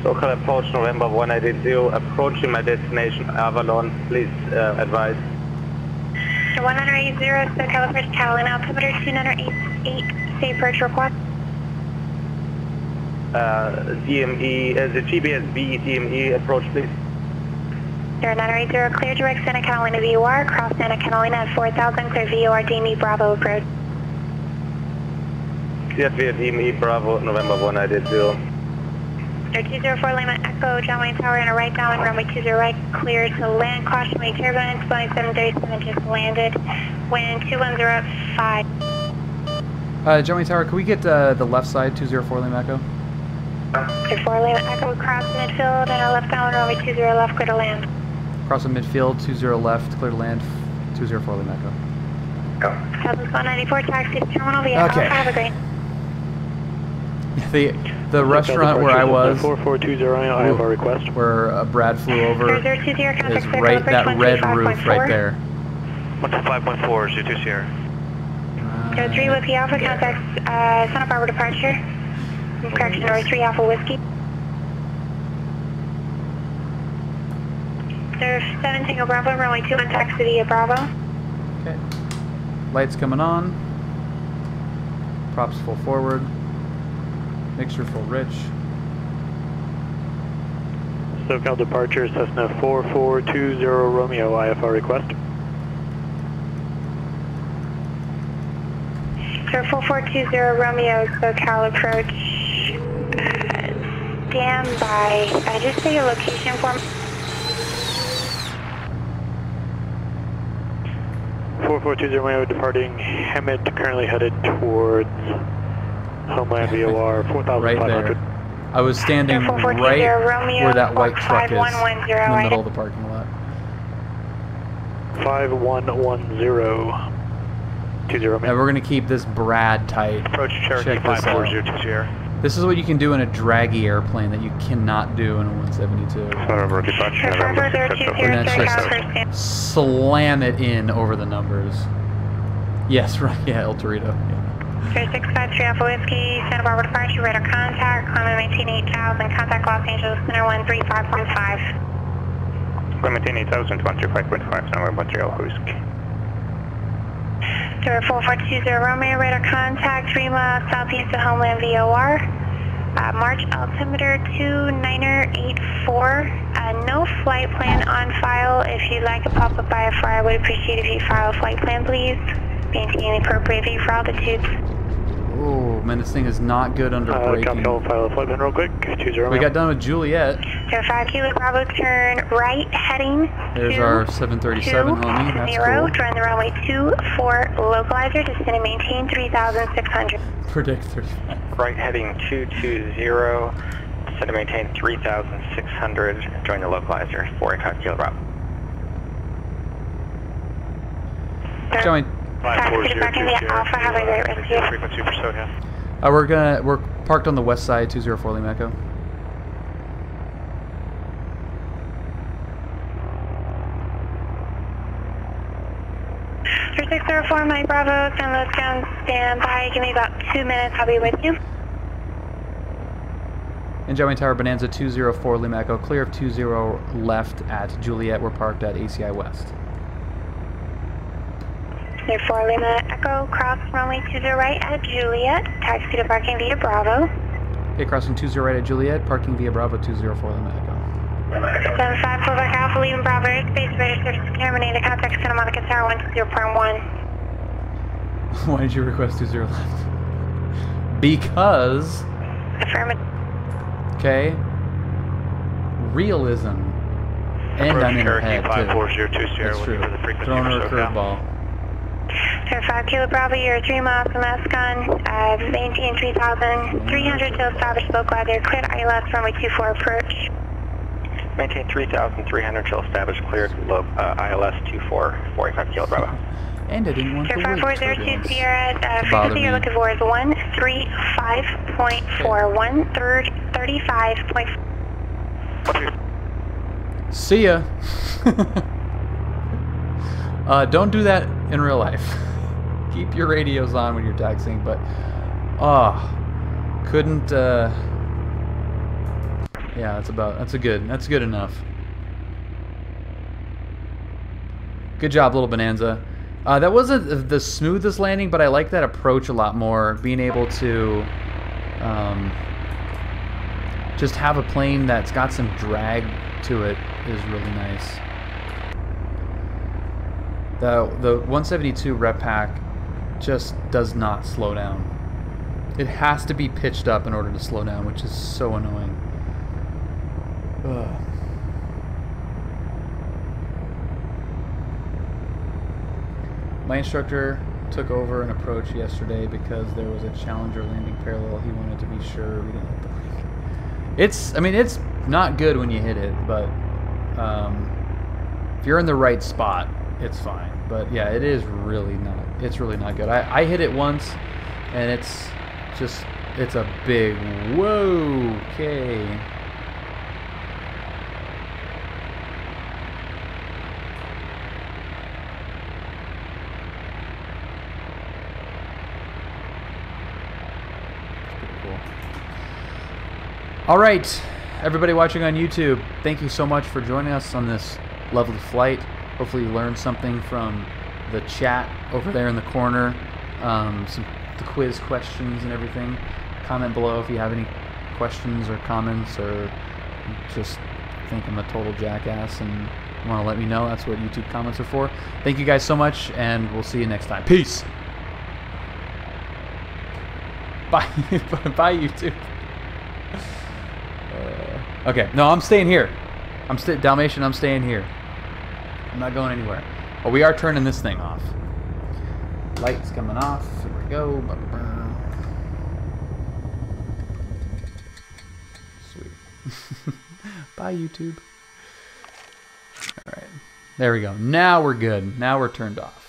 SoCal approach November 182, approaching my destination Avalon, please advise. 180, SoCal approach Catalan, altimeter 2988, state approach request. DME, the GPS B DME approach, please. 980, clear direct Santa Catalina VOR, cross Santa Catalina at 4,000, clear VOR DME Bravo approach. Get via DME Bravo, November 180. 204 Lima Echo, John Wayne Tower, and a right downwind, runway 20 right, clear to land. Caution, wake turbulence, Boeing 737 just landed. Wind 210 at 5. John Wayne Tower, can we get the left side, 204 Lima Echo? 204 Lima Echo, cross midfield, and a left downwind, runway 20 left, clear to land. Cross the midfield, 20 left, clear to land, 204 Lima Echo. Go. Southwest 194, taxi to terminal via Okay. Alpha, have a great. The restaurant where I was, 4420, I have a request. where Brad flew over, is right, that red roof right there. 125.4, 02 Sierra. 03 with the Alpha, contact Santa Barbara departure. Correction, number 3 Alpha Whiskey. 7 Tango Bravo, runway 2 on taxi via Bravo. Okay. Lights coming on. Props full forward. Mixture full rich. SoCal departure, Cessna 4420 Romeo, IFR request. Sir, 4420 Romeo, SoCal approach. Stand by. Just say your location for me. 4420 Romeo departing Hemet, currently headed towards Homeland VOR 4500. Right there. I was standing right where that white truck is, in the middle of the parking lot. 5110. 20 And we're going to keep this Brad tight. Approach Cherokee 5402 Sierra. This is what you can do in a draggy airplane that you cannot do in a 172. And that's just slam it in over the numbers. Yes, right, yeah, El Torito. Yeah. 653 Alpha Whiskey, Santa Barbara departure, radar contact, climb maintain 8000, contact Los Angeles, center 135.5. Climb maintain 8000, 135.5, number Montreal Whiskey. 4420 Romeo, radar contact, 3 miles southeast of Homeland VOR. March altimeter 2984. No flight plan on file. If you'd like a pop-up IFR, I would appreciate if you file a flight plan, please. Maintain the appropriate view for altitudes. Oh, man, this thing is not good under braking. File a flight plan real quick. 20 We got done with Juliet. 5 Kilo Bravo, turn right, heading. There's our 737 homie. That's cool. Join the runway 24 localizer, descend and maintain 3,600. Predict 35. Right heading 220, descend and maintain 3,600, join the localizer, 485 Kilo Bravo. Join. Alpha, have a great rest of your frequency for SoCal. We're parked on the west side, 204 Lima Echo. For 604 Mike Bravo, San Luis ground, stand by. Give me about 2 minutes, I'll be with you. And John Wayne Tower, Bonanza 204 Lima Echo, clear of 20 left at Juliet. We're parked at ACI West. 4 Lima Echo, cross runway 20 right at Juliet, taxi to parking via Bravo. Okay, crossing 20 right at Juliet, parking via Bravo 204 Lima Echo. 75 Quebec Alpha, leaving Bravo airspace, register to Carenado, contact Santa Monica Tower 120.1. Why did you request 20 left? Because... Affirmative. Okay. Realism. And I'm in her head, too. That's true. Throwing her a curveball. 5 Kilo Bravo, you're 3 miles from Escon, maintain 3,300 till established localizer, cleared ILS runway 24 approach. Maintain 3,300 till established, cleared ILS 24, 45 Kilo Bravo. And I didn't want to wait. 5402 Sierra, frequency you're looking for is 135.4, 135.4. See ya. Don't do that in real life. Keep your radios on when you're taxiing, but couldn't yeah, that's good enough. Good job, little Bonanza. That wasn't the smoothest landing, but I like that approach a lot more. Being able to just have a plane that's got some drag to it is really nice. The 172 rep pack just does not slow down. It has to be pitched up in order to slow down, which is so annoying. Ugh. My instructor took over an approach yesterday because there was a Challenger landing parallel. He wanted to be sure we didn't hit the wing. I mean, it's not good when you hit it, but if you're in the right spot, it's fine. But yeah, it's really not good. I hit it once, and it's a big, whoa, okay. All right, everybody watching on YouTube, thank you so much for joining us on this lovely flight. Hopefully you learned something from the chat over there in the corner, the quiz questions and everything. Comment below if you have any questions or comments, or just think I'm a total jackass and want to let me know. That's what YouTube comments are for. Thank you guys so much, and we'll see you next time. Peace. Bye. Bye, YouTube. Okay, no, I'm staying here. Dalmatian, I'm staying here. I'm not going anywhere. But we are turning this thing off. Lights coming off. Here we go. Sweet. Bye, YouTube. All right. There we go. Now we're good. Now we're turned off.